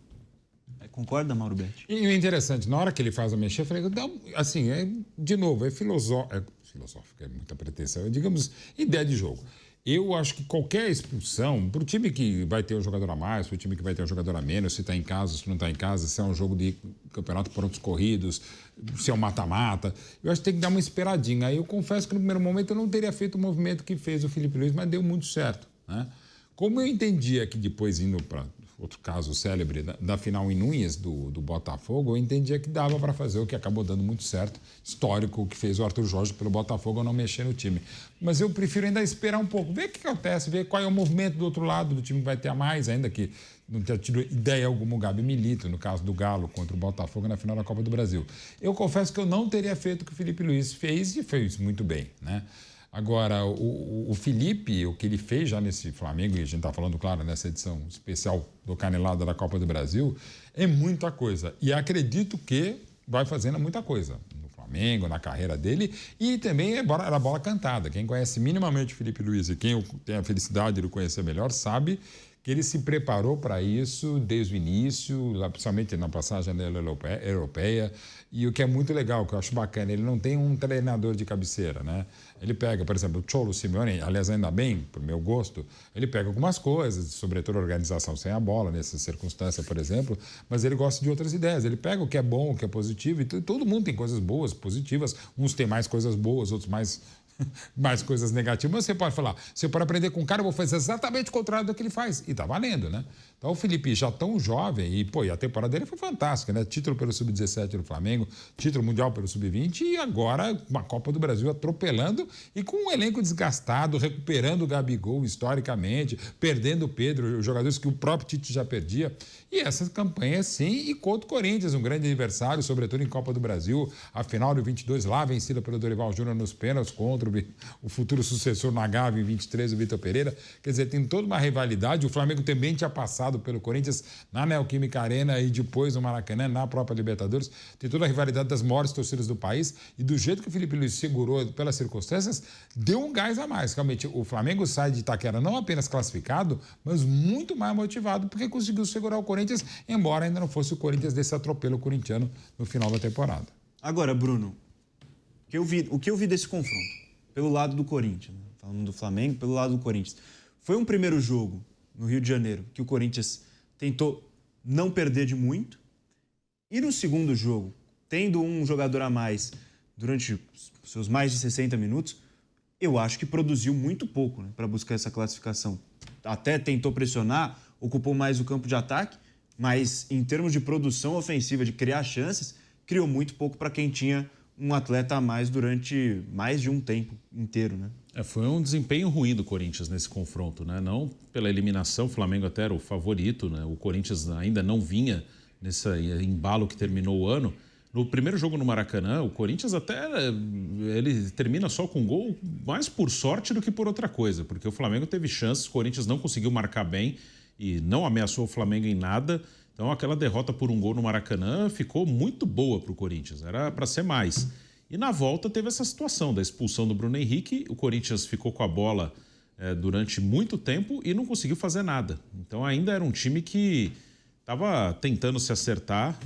Concorda, Mauro Betti? E o interessante, na hora que ele faz a mexer, eu falei, assim, de novo, é filosófico, é muita pretensão, digamos, ideia de jogo. Eu acho que qualquer expulsão, para o time que vai ter um jogador a mais, para o time que vai ter um jogador a menos, se está em casa, se não está em casa, se é um jogo de campeonato por pontos corridos, se é um mata-mata, eu acho que tem que dar uma esperadinha. Aí eu confesso que no primeiro momento eu não teria feito o movimento que fez o Felipe Luiz, mas deu muito certo, né? Como eu entendia que depois, indo para outro caso célebre da final em Núñez do Botafogo, eu entendia que dava para fazer o que acabou dando muito certo, histórico, o que fez o Arthur Jorge pelo Botafogo ao não mexer no time. Mas eu prefiro ainda esperar um pouco, ver o que acontece, ver qual é o movimento do outro lado do time que vai ter a mais, ainda que não tenha tido ideia alguma o Gabi Milito, no caso do Galo contra o Botafogo na final da Copa do Brasil. Eu confesso que eu não teria feito o que o Felipe Luiz fez e fez muito bem, né? Agora, o Felipe, o que ele fez já nesse Flamengo, e a gente está falando, claro, nessa edição especial do Canelada da Copa do Brasil, é muita coisa. E acredito que vai fazendo muita coisa no Flamengo, na carreira dele, e também era bola cantada. Quem conhece minimamente o Felipe Luiz e quem tem a felicidade de o conhecer melhor, sabe que ele se preparou para isso desde o início, principalmente na passagem europeia, e o que é muito legal, que eu acho bacana, ele não tem um treinador de cabeceira, né? Ele pega, por exemplo, o Cholo Simeone, aliás, ainda bem, por meu gosto, ele pega algumas coisas, sobretudo a organização sem a bola, nessa circunstância, por exemplo, mas ele gosta de outras ideias. Ele pega o que é bom, o que é positivo, e todo mundo tem coisas boas, positivas, uns têm mais coisas boas, outros mais mais coisas negativas, mas você pode falar, se eu for aprender com o cara, eu vou fazer exatamente o contrário do que ele faz. E tá valendo, né? Então o Felipe já tão jovem, e a temporada dele foi fantástica, né? Título pelo Sub-17 do Flamengo, título mundial pelo Sub-20 e agora uma Copa do Brasil atropelando e com um elenco desgastado, recuperando o Gabigol historicamente, perdendo o Pedro, os jogadores que o próprio Tite já perdia. E essa campanha, sim, e contra o Corinthians, um grande adversário, sobretudo em Copa do Brasil, a final de 22 lá, vencida pelo Dorival Júnior nos pênaltis contra o futuro sucessor na Gávea em 23, o Vitor Pereira. Quer dizer, tem toda uma rivalidade. O Flamengo também tinha passado pelo Corinthians na Neoquímica Arena e depois no Maracanã, na própria Libertadores. Tem toda a rivalidade das maiores torcidas do país e do jeito que o Felipe Luiz segurou pelas circunstâncias, deu um gás a mais. Realmente, o Flamengo sai de Itaquera não apenas classificado, mas muito mais motivado porque conseguiu segurar o Corinthians, embora ainda não fosse o Corinthians desse atropelo corintiano no final da temporada. Agora, Bruno, o que eu vi desse confronto, pelo lado do Corinthians, né? Falando do Flamengo, pelo lado do Corinthians, foi um primeiro jogo no Rio de Janeiro que o Corinthians tentou não perder de muito, e no segundo jogo, tendo um jogador a mais durante os seus mais de 60 minutos, eu acho que produziu muito pouco, né, para buscar essa classificação. Até tentou pressionar, ocupou mais o campo de ataque, mas em termos de produção ofensiva, de criar chances, criou muito pouco para quem tinha um atleta a mais durante mais de um tempo inteiro, né? Foi um desempenho ruim do Corinthians nesse confronto, né? Não pela eliminação, o Flamengo até era o favorito, né? O Corinthians ainda não vinha nesse embalo que terminou o ano. No primeiro jogo no Maracanã, o Corinthians ele termina só com gol mais por sorte do que por outra coisa, porque o Flamengo teve chances, o Corinthians não conseguiu marcar bem e não ameaçou o Flamengo em nada. Então aquela derrota por um gol no Maracanã ficou muito boa para o Corinthians, era para ser mais. E na volta teve essa situação da expulsão do Bruno Henrique, o Corinthians ficou com a bola durante muito tempo e não conseguiu fazer nada. Então ainda era um time que estava tentando se acertar,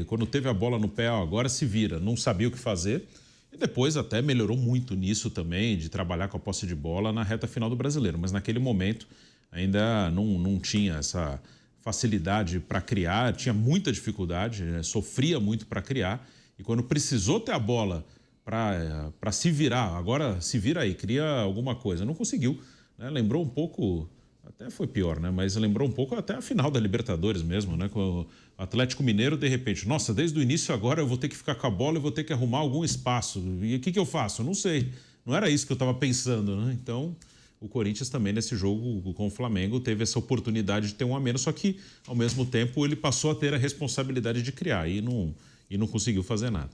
quando teve a bola no pé, agora se vira, não sabia o que fazer. E depois até melhorou muito nisso também, de trabalhar com a posse de bola na reta final do Brasileiro. Mas naquele momento ainda não tinha essa facilidade para criar, tinha muita dificuldade, sofria muito para criar. E quando precisou ter a bola para se virar, agora se vira aí, cria alguma coisa, não conseguiu. Né? Lembrou um pouco, até foi pior, né? Mas lembrou um pouco até a final da Libertadores mesmo, né? Com o Atlético Mineiro, de repente, nossa, desde o início agora eu vou ter que ficar com a bola, eu vou ter que arrumar algum espaço. E o que eu faço? Não sei. Não era isso que eu estava pensando, né? Então, o Corinthians também nesse jogo com o Flamengo teve essa oportunidade de ter um a menos, só que ao mesmo tempo ele passou a ter a responsabilidade de criar e não conseguiu fazer nada.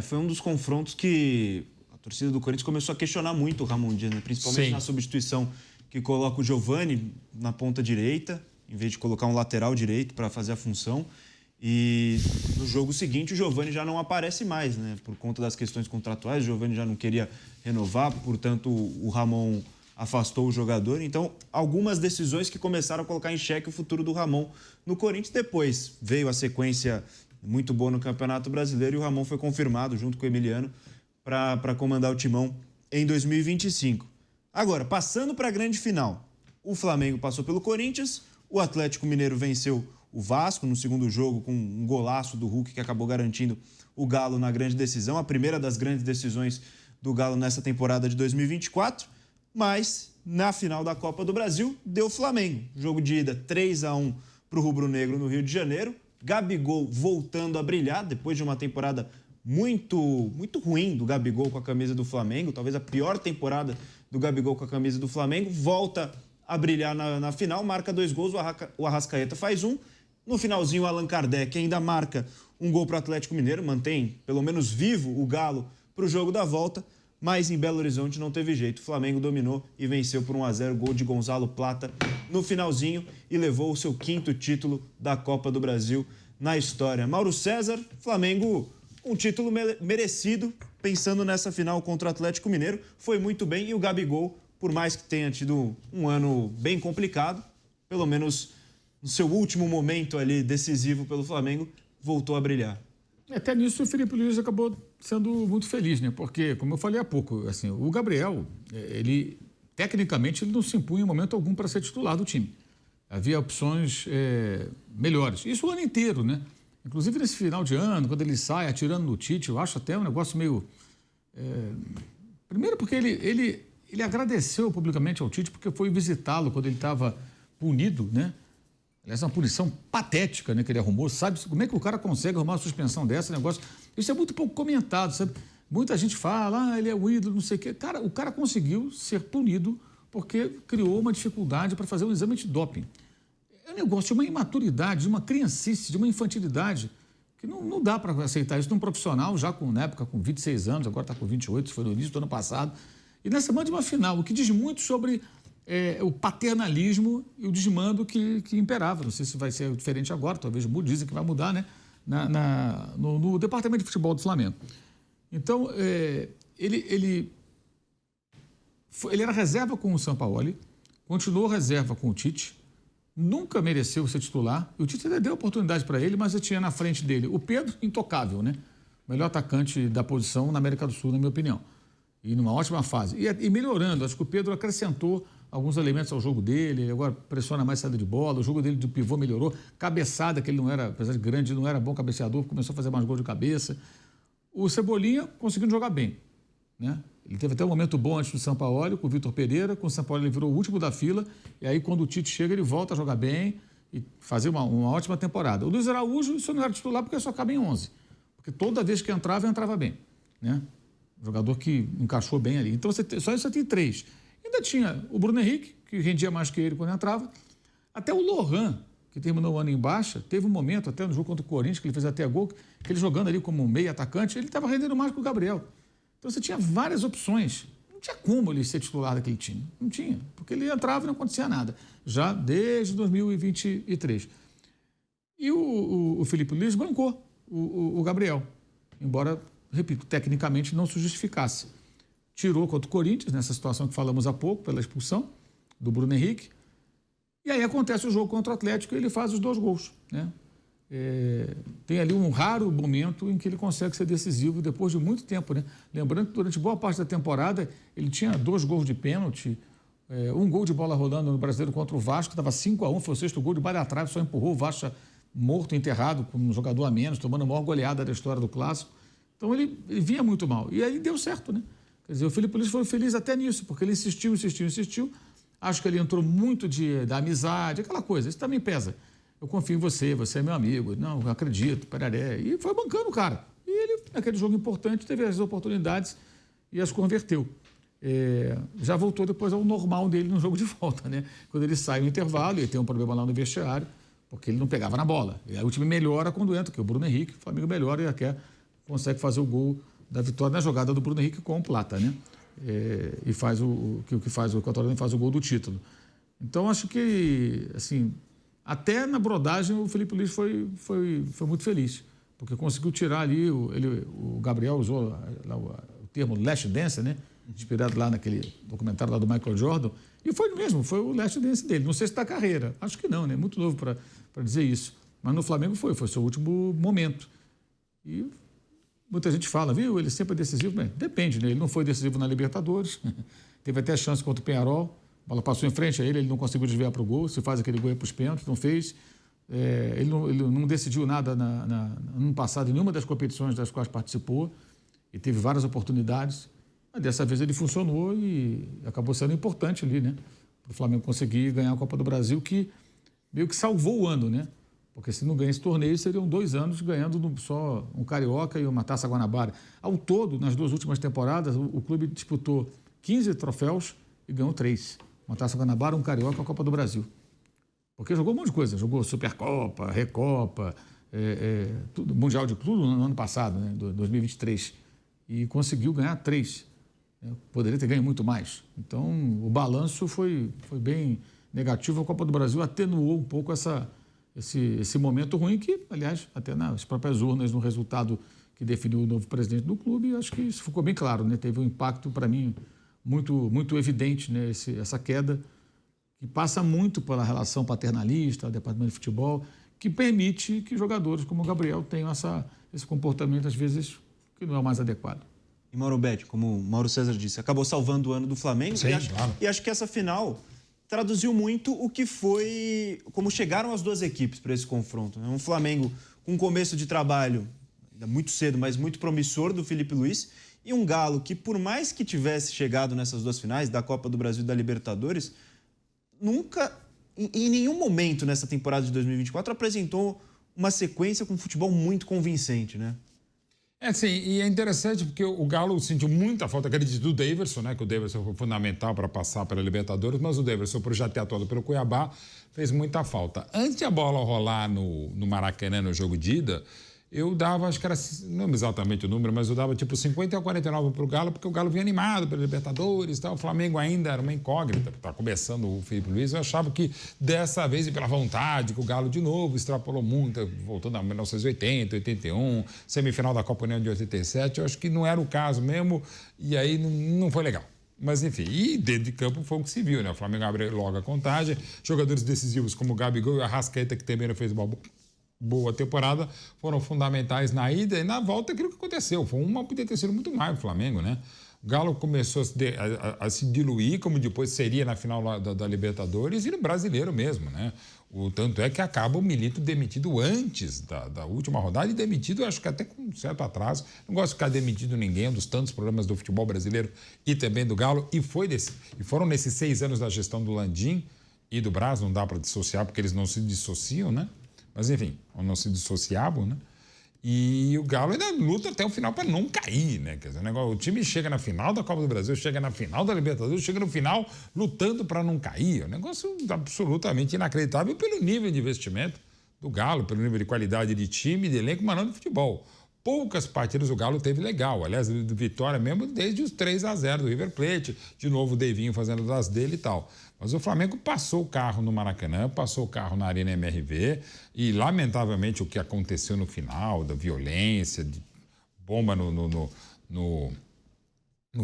Foi um dos confrontos que a torcida do Corinthians começou a questionar muito o Ramon Dias, né? Principalmente na substituição que coloca o Giovani na ponta direita, em vez de colocar um lateral direito para fazer a função. E no jogo seguinte o Giovani já não aparece mais, né? Por conta das questões contratuais, o Giovani já não queria renovar, portanto o Ramon afastou o jogador. Então, algumas decisões que começaram a colocar em xeque o futuro do Ramon no Corinthians. Depois veio a sequência muito boa no Campeonato Brasileiro e o Ramon foi confirmado junto com o Emiliano para comandar o Timão em 2025. Agora, passando para a grande final, o Flamengo passou pelo Corinthians, o Atlético Mineiro venceu o Vasco no segundo jogo com um golaço do Hulk que acabou garantindo o Galo na grande decisão, a primeira das grandes decisões do Galo nessa temporada de 2024, mas na final da Copa do Brasil deu Flamengo. Jogo de ida 3-1 para o Rubro Negro no Rio de Janeiro, Gabigol voltando a brilhar depois de uma temporada muito ruim do Gabigol com a camisa do Flamengo, talvez a pior temporada do Gabigol com a camisa do Flamengo, volta a brilhar na final, marca 2 gols, o Arrascaeta faz 1. No finalzinho, o Allan Kardec ainda marca um gol para o Atlético Mineiro, mantém pelo menos vivo o Galo para o jogo da volta, mas em Belo Horizonte não teve jeito. O Flamengo dominou e venceu por 1-0, gol de Gonzalo Plata no finalzinho e levou o seu 5º título da Copa do Brasil na história. Mauro César, Flamengo, um título merecido, pensando nessa final contra o Atlético Mineiro, foi muito bem e o Gabigol, por mais que tenha tido um ano bem complicado, pelo menos no seu último momento ali decisivo pelo Flamengo, voltou a brilhar. Até nisso o Felipe Luiz acabou sendo muito feliz, né? Porque, como eu falei há pouco, assim, o Gabriel, tecnicamente, ele não se impunha em momento algum para ser titular do time. Havia opções melhores. Isso o ano inteiro, né? Inclusive nesse final de ano, quando ele sai atirando no Tite, eu acho até um negócio meio Primeiro porque ele agradeceu publicamente ao Tite porque foi visitá-lo quando ele estava punido, né? Aliás, uma punição patética, né, que ele arrumou. Sabe como é que o cara consegue arrumar uma suspensão dessa, negócio? Isso é muito pouco comentado, sabe? Muita gente fala, ele é o ídolo, não sei o quê. Cara, o cara conseguiu ser punido porque criou uma dificuldade para fazer um exame de doping. É um negócio de uma imaturidade, de uma criancice, de uma infantilidade, que não dá para aceitar isso num profissional já na época com 26 anos, agora está com 28, isso foi no início do ano passado. E nessa semana de uma final, o que diz muito sobre o paternalismo e o desmando que imperava. Não sei se vai ser diferente agora, talvez dizem que vai mudar, né? No departamento de futebol do Flamengo. Então, ele era reserva com o Sampaoli, continuou reserva com o Tite, nunca mereceu ser titular, e o Tite deu oportunidade para ele, mas ele tinha na frente dele o Pedro, intocável, né? O melhor atacante da posição na América do Sul, na minha opinião. E numa ótima fase. E melhorando, acho que o Pedro acrescentou alguns elementos ao jogo dele, ele agora pressiona mais saída de bola, o jogo dele de pivô melhorou, cabeçada, que ele não era, apesar de grande, não era bom cabeceador, começou a fazer mais gols de cabeça. O Cebolinha conseguiu jogar bem, né? Ele teve até um momento bom antes do Sampaoli, com o Vitor Pereira, com o Sampaoli ele virou o último da fila, e aí quando o Tite chega ele volta a jogar bem e fazer uma ótima temporada. O Luiz Araújo, isso não era titular porque só cabe em 11, porque toda vez que entrava bem, né? Jogador que encaixou bem ali. Então, só isso você tem 3. Ainda tinha o Bruno Henrique, que rendia mais que ele quando entrava. Até o Lohan, que terminou o ano em baixa, teve um momento, até no jogo contra o Corinthians, que ele fez até gol, que ele jogando ali como meio atacante, ele estava rendendo mais que o Gabriel. Então, você tinha várias opções. Não tinha como ele ser titular daquele time. Não tinha, porque ele entrava e não acontecia nada. Já desde 2023. E o Felipe Luiz bancou o Gabriel, embora, repito, tecnicamente não se justificasse. Tirou contra o Corinthians, nessa situação que falamos há pouco, pela expulsão do Bruno Henrique. E aí acontece o jogo contra o Atlético e ele faz os 2 gols, né? Tem ali um raro momento em que ele consegue ser decisivo depois de muito tempo, né? Lembrando que durante boa parte da temporada ele tinha 2 gols de pênalti, 1 gol de bola rolando no Brasileiro contra o Vasco, estava 5-1, foi o 6º gol de baixo da trave, só empurrou o Vasco morto, enterrado, com um jogador a menos, tomando a maior goleada da história do Clássico. Então ele vinha muito mal. E aí deu certo, né? Quer dizer, o Felipe Luiz foi feliz até nisso, porque ele insistiu. Acho que ele entrou muito da amizade, aquela coisa. Isso também pesa. Eu confio em você, você é meu amigo. Não, eu acredito, pararé. E foi bancando o cara. E ele, naquele jogo importante, teve as oportunidades e as converteu. Já voltou depois ao normal dele no jogo de volta, né? Quando ele sai no intervalo, ele tem um problema lá no vestiário, porque ele não pegava na bola. E aí o time melhora quando entra, que é o Bruno Henrique, o Flamengo melhora e consegue fazer o gol da vitória na jogada do Bruno Henrique com o Plata, né? E faz o Equatoriano faz o gol do título. Então, acho que, assim, até na brodagem o Felipe Luiz foi muito feliz, porque conseguiu tirar ali, o Gabriel usou lá o termo Last Dance, né? Inspirado lá naquele documentário lá do Michael Jordan, e foi o Last Dance dele. Não sei se da carreira, acho que não, né? Muito novo para dizer isso. Mas no Flamengo foi seu último momento. E muita gente fala, viu, ele sempre é decisivo. Bem, depende, né? Ele não foi decisivo na Libertadores, teve até chance contra o Peñarol, a bola passou em frente a ele não conseguiu desviar para o gol, se faz aquele gol para os pênaltis, não fez. Ele não decidiu nada no ano passado em nenhuma das competições das quais participou e teve várias oportunidades. Mas dessa vez ele funcionou e acabou sendo importante ali, né? Para o Flamengo conseguir ganhar a Copa do Brasil, que meio que salvou o ano, né? Porque se não ganha esse torneio, seriam 2 anos ganhando só um Carioca e uma Taça Guanabara. Ao todo, nas 2 últimas temporadas, o clube disputou 15 troféus e ganhou 3. Uma Taça Guanabara, um Carioca e a Copa do Brasil. Porque jogou um monte de coisa. Jogou Supercopa, Recopa, Mundial de Clube no ano passado, né, 2023. E conseguiu ganhar 3. Poderia ter ganho muito mais. Então, o balanço foi bem negativo. A Copa do Brasil atenuou um pouco esse momento ruim que, aliás, até nas próprias urnas, no resultado que definiu o novo presidente do clube, acho que isso ficou bem claro, né? Teve um impacto, para mim, muito evidente, né? Essa queda que passa muito pela relação paternalista, departamento de futebol, que permite que jogadores como o Gabriel tenham esse comportamento, às vezes, que não é o mais adequado. E Mauro Betti, como o Mauro César disse, acabou salvando o ano do Flamengo. Sim, claro. E acho que essa final traduziu muito o que foi, como chegaram as 2 equipes para esse confronto. Um Flamengo com um começo de trabalho, ainda muito cedo, mas muito promissor do Felipe Luiz, E um Galo que, por mais que tivesse chegado nessas duas finais, da Copa do Brasil e da Libertadores, nunca, em nenhum momento nessa temporada de 2024, apresentou uma sequência com futebol muito convincente, né? Sim, e é interessante porque o Galo sentiu muita falta, acredito, do Daverson, né? Que o Daverson foi fundamental para passar pela Libertadores, mas o Daverson, por já ter atuado pelo Cuiabá, fez muita falta. Antes de a bola rolar no Maracanã, no jogo de ida, eu dava, acho que era, não exatamente o número, mas eu dava tipo 50 a 49 para o Galo, porque o Galo vinha animado pela Libertadores e tal. O Flamengo ainda era uma incógnita, está começando o Felipe Luiz. Eu achava que dessa vez, e pela vontade, que o Galo de novo extrapolou muito, voltando a 1980, 81, semifinal da Copa União de 87. Eu acho que não era o caso mesmo, e aí não foi legal. Mas, enfim, e dentro de campo foi o que se viu, né? O Flamengo abre logo a contagem. Jogadores decisivos como o Gabigol e o Arrascaeta, que também não fez uma boa temporada, foram fundamentais na ida e na volta aquilo que aconteceu. Foi uma, podia ter sido muito mais o Flamengo, né? O Galo começou a se diluir, como depois seria na final da Libertadores e no Brasileiro mesmo, né? Tanto é que acaba o Milito demitido antes da última rodada e demitido, acho que até com um certo atraso. Não gosto de ficar demitido ninguém, um dos tantos problemas do futebol brasileiro e também do Galo. E foram nesses 6 anos da gestão do Landim e do Braz, não dá para dissociar porque eles não se dissociam, né? Mas, enfim, não se dissociavam, né? E o Galo ainda luta até o final para não cair, né? Quer dizer, o time chega na final da Copa do Brasil, chega na final da Libertadores, chega no final lutando para não cair. É um negócio absolutamente inacreditável pelo nível de investimento do Galo, pelo nível de qualidade de time, de elenco, mas não de futebol. Poucas partidas o Galo teve legal. Aliás, vitória mesmo desde os 3-0 do River Plate. De novo o Devinho fazendo das dele e tal. Mas o Flamengo passou o carro no Maracanã, passou o carro na Arena MRV e, lamentavelmente, o que aconteceu no final, da violência, de bomba no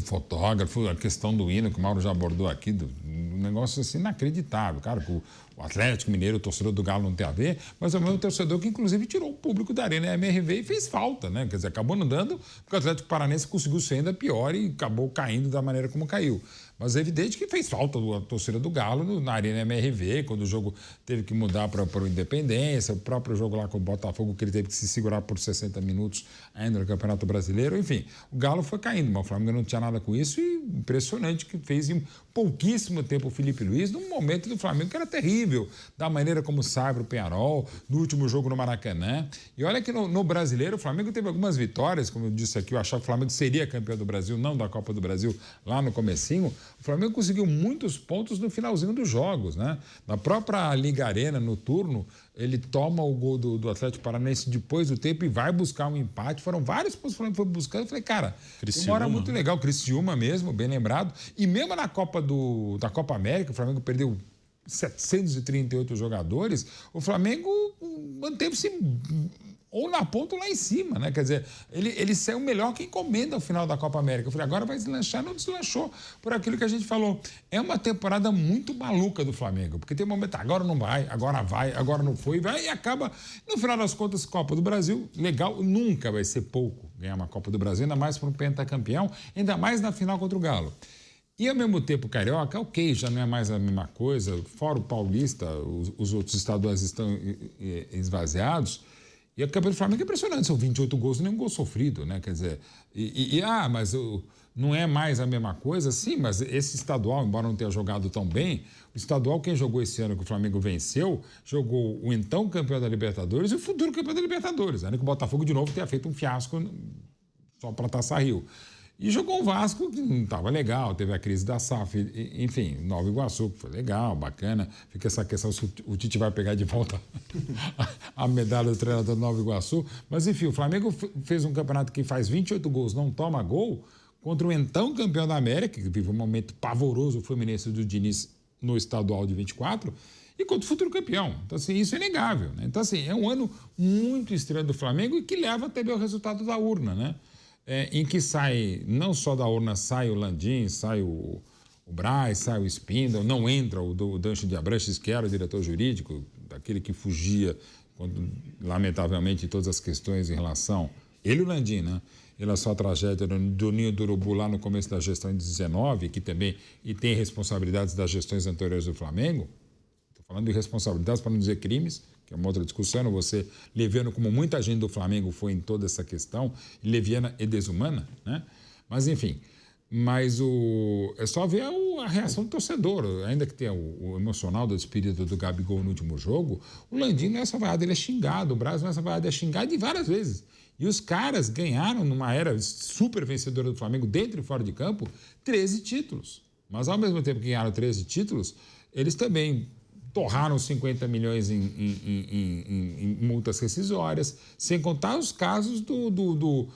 fotógrafo, a questão do hino que o Mauro já abordou aqui, um negócio assim inacreditável. Cara, o Atlético Mineiro, o torcedor do Galo não tem a ver, mas é o mesmo torcedor que inclusive tirou o público da Arena MRV e fez falta, né? Quer dizer, acabou não dando, porque o Atlético Paranense conseguiu ser ainda pior e acabou caindo da maneira como caiu. Mas é evidente que fez falta a torcida do Galo na Arena MRV, quando o jogo teve que mudar para o Independência, o próprio jogo lá com o Botafogo, que ele teve que se segurar por 60 minutos ainda no Campeonato Brasileiro. Enfim, o Galo foi caindo, mas o Flamengo não tinha nada com isso e impressionante que fez em pouquíssimo tempo o Felipe Luiz, num momento do Flamengo que era terrível, da maneira como sai para o Peñarol, no último jogo no Maracanã. E olha que no Brasileiro o Flamengo teve algumas vitórias, como eu disse aqui, eu achava que o Flamengo seria campeão do Brasil, não da Copa do Brasil, lá no comecinho. O Flamengo conseguiu muitos pontos no finalzinho dos jogos, né? Na própria Liga Arena, no turno, ele toma o gol do Atlético Paranaense depois do tempo e vai buscar um empate. Foram vários pontos que o Flamengo foi buscando. Eu falei, cara, uma hora muito legal. Criciúma mesmo, bem lembrado. E mesmo na Copa da Copa América, o Flamengo perdeu 738 jogadores, o Flamengo manteve-se ou na ponta ou lá em cima, né? Quer dizer, ele saiu melhor que encomenda ao final da Copa América. Eu falei, agora vai deslanchar, não deslanchou por aquilo que a gente falou. É uma temporada muito maluca do Flamengo, porque tem um momento, agora não vai, agora não foi, vai e acaba, no final das contas, Copa do Brasil, legal, nunca vai ser pouco ganhar uma Copa do Brasil, ainda mais para um pentacampeão, ainda mais na final contra o Galo. E, ao mesmo tempo, o Carioca, ok, já não é mais a mesma coisa, fora o Paulista, os outros estaduais estão esvaziados. E a campanha do Flamengo é impressionante, são 28 gols, nenhum gol sofrido, né? Quer dizer, mas não é mais a mesma coisa? Sim, mas esse estadual, embora não tenha jogado tão bem, o estadual, quem jogou esse ano que o Flamengo venceu, jogou o então campeão da Libertadores e o futuro campeão da Libertadores. Ainda que o Botafogo, de novo, tenha feito um fiasco só para Taça Rio. E jogou o Vasco, que não estava legal, teve a crise da SAF, enfim, Nova Iguaçu, que foi legal, bacana. Fica essa questão se o Tite vai pegar de volta a medalha do treinador do Nova Iguaçu. Mas, enfim, o Flamengo fez um campeonato que faz 28 gols, não toma gol, contra o então campeão da América, que vive um momento pavoroso, o Fluminense do Diniz no estadual de 24, e contra o futuro campeão. Então, assim, isso é inegável, né? Então, assim, é um ano muito estranho do Flamengo e que leva também ao resultado da urna, né? Em que sai, não só da urna, sai o Landim, sai o Braz, sai o Spindle, não entra o Dancho de Abranches, que era o diretor jurídico, daquele que fugia, lamentavelmente, de todas as questões em relação... Ele e o Landim, né? Ele é só a tragédia do Ninho do Urubu lá no começo da gestão de 19, que também tem responsabilidades das gestões anteriores do Flamengo. Estou falando de responsabilidades, para não dizer crimes, que é uma outra discussão, você leviano como muita gente do Flamengo foi em toda essa questão, leviana e desumana, né? Mas, enfim... Mas é só ver a reação do torcedor. Ainda que tenha o emocional do espírito do Gabigol no último jogo, o Landim nessa vaiada ele é xingado, o Braz nessa vaiada é xingado de várias vezes. E os caras ganharam, numa era super vencedora do Flamengo, dentro e fora de campo, 13 títulos. Mas ao mesmo tempo que ganharam 13 títulos, eles também torraram 50 milhões em multas rescisórias, sem contar os casos do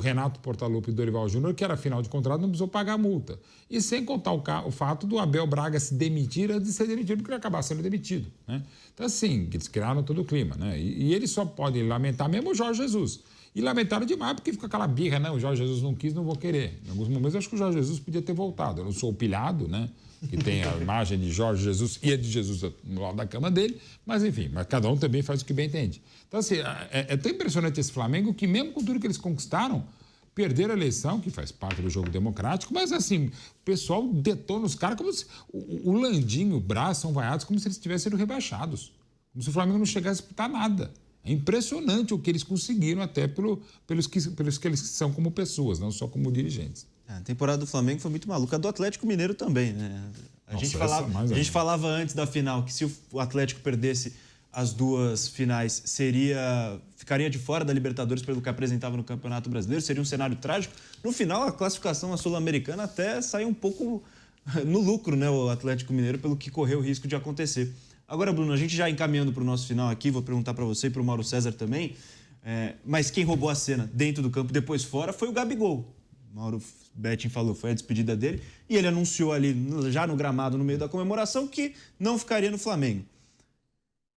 Renato Portaluppi e do Dorival Júnior, que era final de contrato, não precisou pagar a multa. E sem contar o fato do Abel Braga se demitir antes de ser demitido, porque ele acabar sendo demitido. Né? Então, assim, eles criaram todo o clima. Né? E eles só podem lamentar mesmo o Jorge Jesus. E lamentaram demais, porque fica aquela birra, né? O Jorge Jesus não quis, não vou querer. Em alguns momentos, eu acho que o Jorge Jesus podia ter voltado. Eu não sou o pilhado, né? Que tem a imagem de Jorge Jesus e a de Jesus no lado da cama dele, mas enfim, mas cada um também faz o que bem entende. Então, assim, é tão impressionante esse Flamengo que, mesmo com tudo que eles conquistaram, perderam a eleição, que faz parte do jogo democrático, mas assim, o pessoal detona os caras como se o Landim, o Braz são vaiados como se eles tivessem sido rebaixados, como se o Flamengo não chegasse a disputar nada. É impressionante o que eles conseguiram, até pelos que eles são como pessoas, não só como dirigentes. A temporada do Flamengo foi muito maluca. A do Atlético Mineiro também, né? A gente falava antes da final que se o Atlético perdesse as duas finais, ficaria de fora da Libertadores pelo que apresentava no Campeonato Brasileiro, seria um cenário trágico. No final, a classificação à Sul-Americana até saiu um pouco no lucro, né? O Atlético Mineiro, pelo que correu o risco de acontecer. Agora, Bruno, a gente já encaminhando para o nosso final aqui, vou perguntar para você e para o Mauro César também, mas quem roubou a cena dentro do campo, depois fora, foi o Gabigol. Mauro Betting falou, foi a despedida dele, e ele anunciou ali, já no gramado, no meio da comemoração, que não ficaria no Flamengo.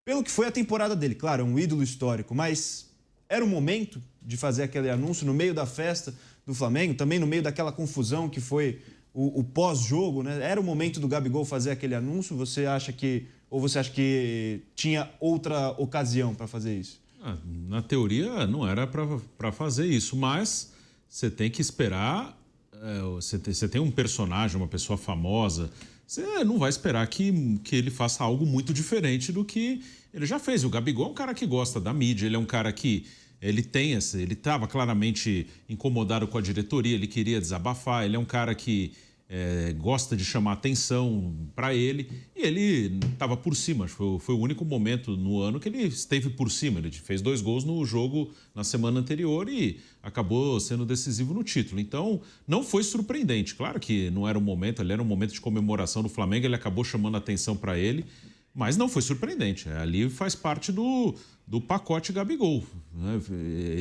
Pelo que foi a temporada dele, claro, é um ídolo histórico, mas era o momento de fazer aquele anúncio no meio da festa do Flamengo, também no meio daquela confusão que foi o pós-jogo, né? Era o momento do Gabigol fazer aquele anúncio? Você acha que tinha outra ocasião para fazer isso? Na teoria, não era para fazer isso, mas você tem que esperar. Você tem um personagem, uma pessoa famosa, você não vai esperar que ele faça algo muito diferente do que ele já fez. O Gabigol é um cara que gosta da mídia, ele é um cara que ele estava claramente incomodado com a diretoria, ele queria desabafar, ele é um cara que gosta de chamar atenção para ele, e ele estava por cima. Foi o único momento no ano que ele esteve por cima. Ele fez 2 gols no jogo na semana anterior e acabou sendo decisivo no título. Então, não foi surpreendente. Claro que não era um momento, ali era um momento de comemoração do Flamengo, ele acabou chamando atenção para ele, mas não foi surpreendente. Ali faz parte do pacote Gabigol. Né?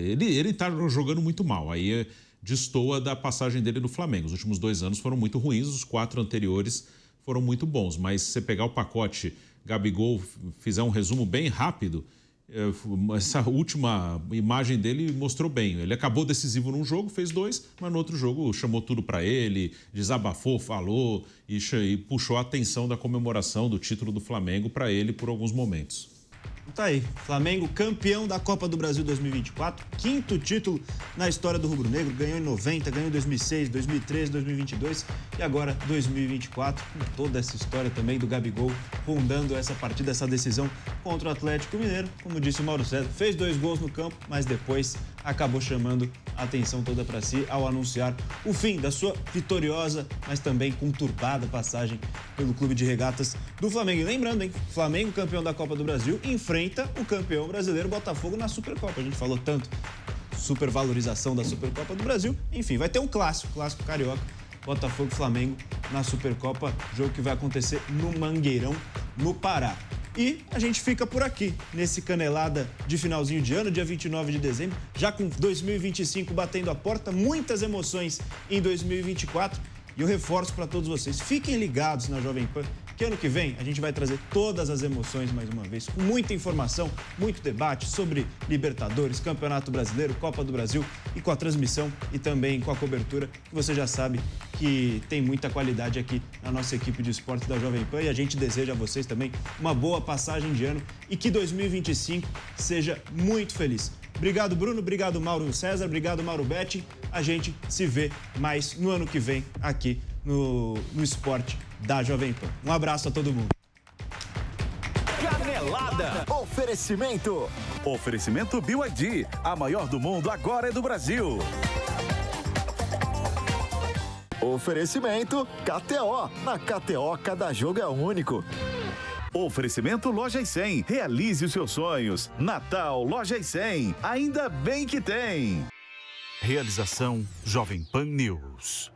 Ele está jogando muito mal. Aí destoa da passagem dele no Flamengo. Os últimos 2 anos foram muito ruins, os 4 anteriores foram muito bons. Mas se você pegar o pacote Gabigol, fizer um resumo bem rápido, essa última imagem dele mostrou bem. Ele acabou decisivo num jogo, fez 2, mas no outro jogo chamou tudo para ele, desabafou, falou e puxou a atenção da comemoração do título do Flamengo para ele por alguns momentos. Tá aí, Flamengo campeão da Copa do Brasil 2024, 5º título na história do rubro-negro, ganhou em 90, ganhou em 2006, 2013, 2022 e agora 2024, com toda essa história também do Gabigol rondando essa partida, essa decisão contra o Atlético Mineiro. Como disse o Mauro César, fez 2 gols no campo, mas depois acabou chamando a atenção toda para si ao anunciar o fim da sua vitoriosa, mas também conturbada passagem pelo Clube de Regatas do Flamengo. E lembrando, hein, Flamengo campeão da Copa do Brasil enfrenta o campeão brasileiro Botafogo na Supercopa. A gente falou tanto supervalorização da Supercopa do Brasil. Enfim, vai ter um clássico carioca, Botafogo e Flamengo na Supercopa, jogo que vai acontecer no Mangueirão, no Pará. E a gente fica por aqui, nesse Canelada de finalzinho de ano, dia 29 de dezembro, já com 2025 batendo a porta, muitas emoções em 2024. E eu reforço para todos vocês, fiquem ligados na Jovem Pan, que ano que vem a gente vai trazer todas as emoções mais uma vez, com muita informação, muito debate sobre Libertadores, Campeonato Brasileiro, Copa do Brasil e com a transmissão e também com a cobertura, que você já sabe que tem muita qualidade aqui na nossa equipe de esportes da Jovem Pan, e a gente deseja a vocês também uma boa passagem de ano e que 2025 seja muito feliz. Obrigado, Bruno. Obrigado, Mauro César. Obrigado, Mauro Betting. A gente se vê mais no ano que vem aqui no Esporte da Jovem Pan. Um abraço a todo mundo. Canelada. Oferecimento BYD. A maior do mundo agora é do Brasil. Oferecimento KTO. Na KTO, cada jogo é único. Oferecimento Loja e 100. Realize os seus sonhos. Natal Loja e 100. Ainda bem que tem. Realização Jovem Pan News.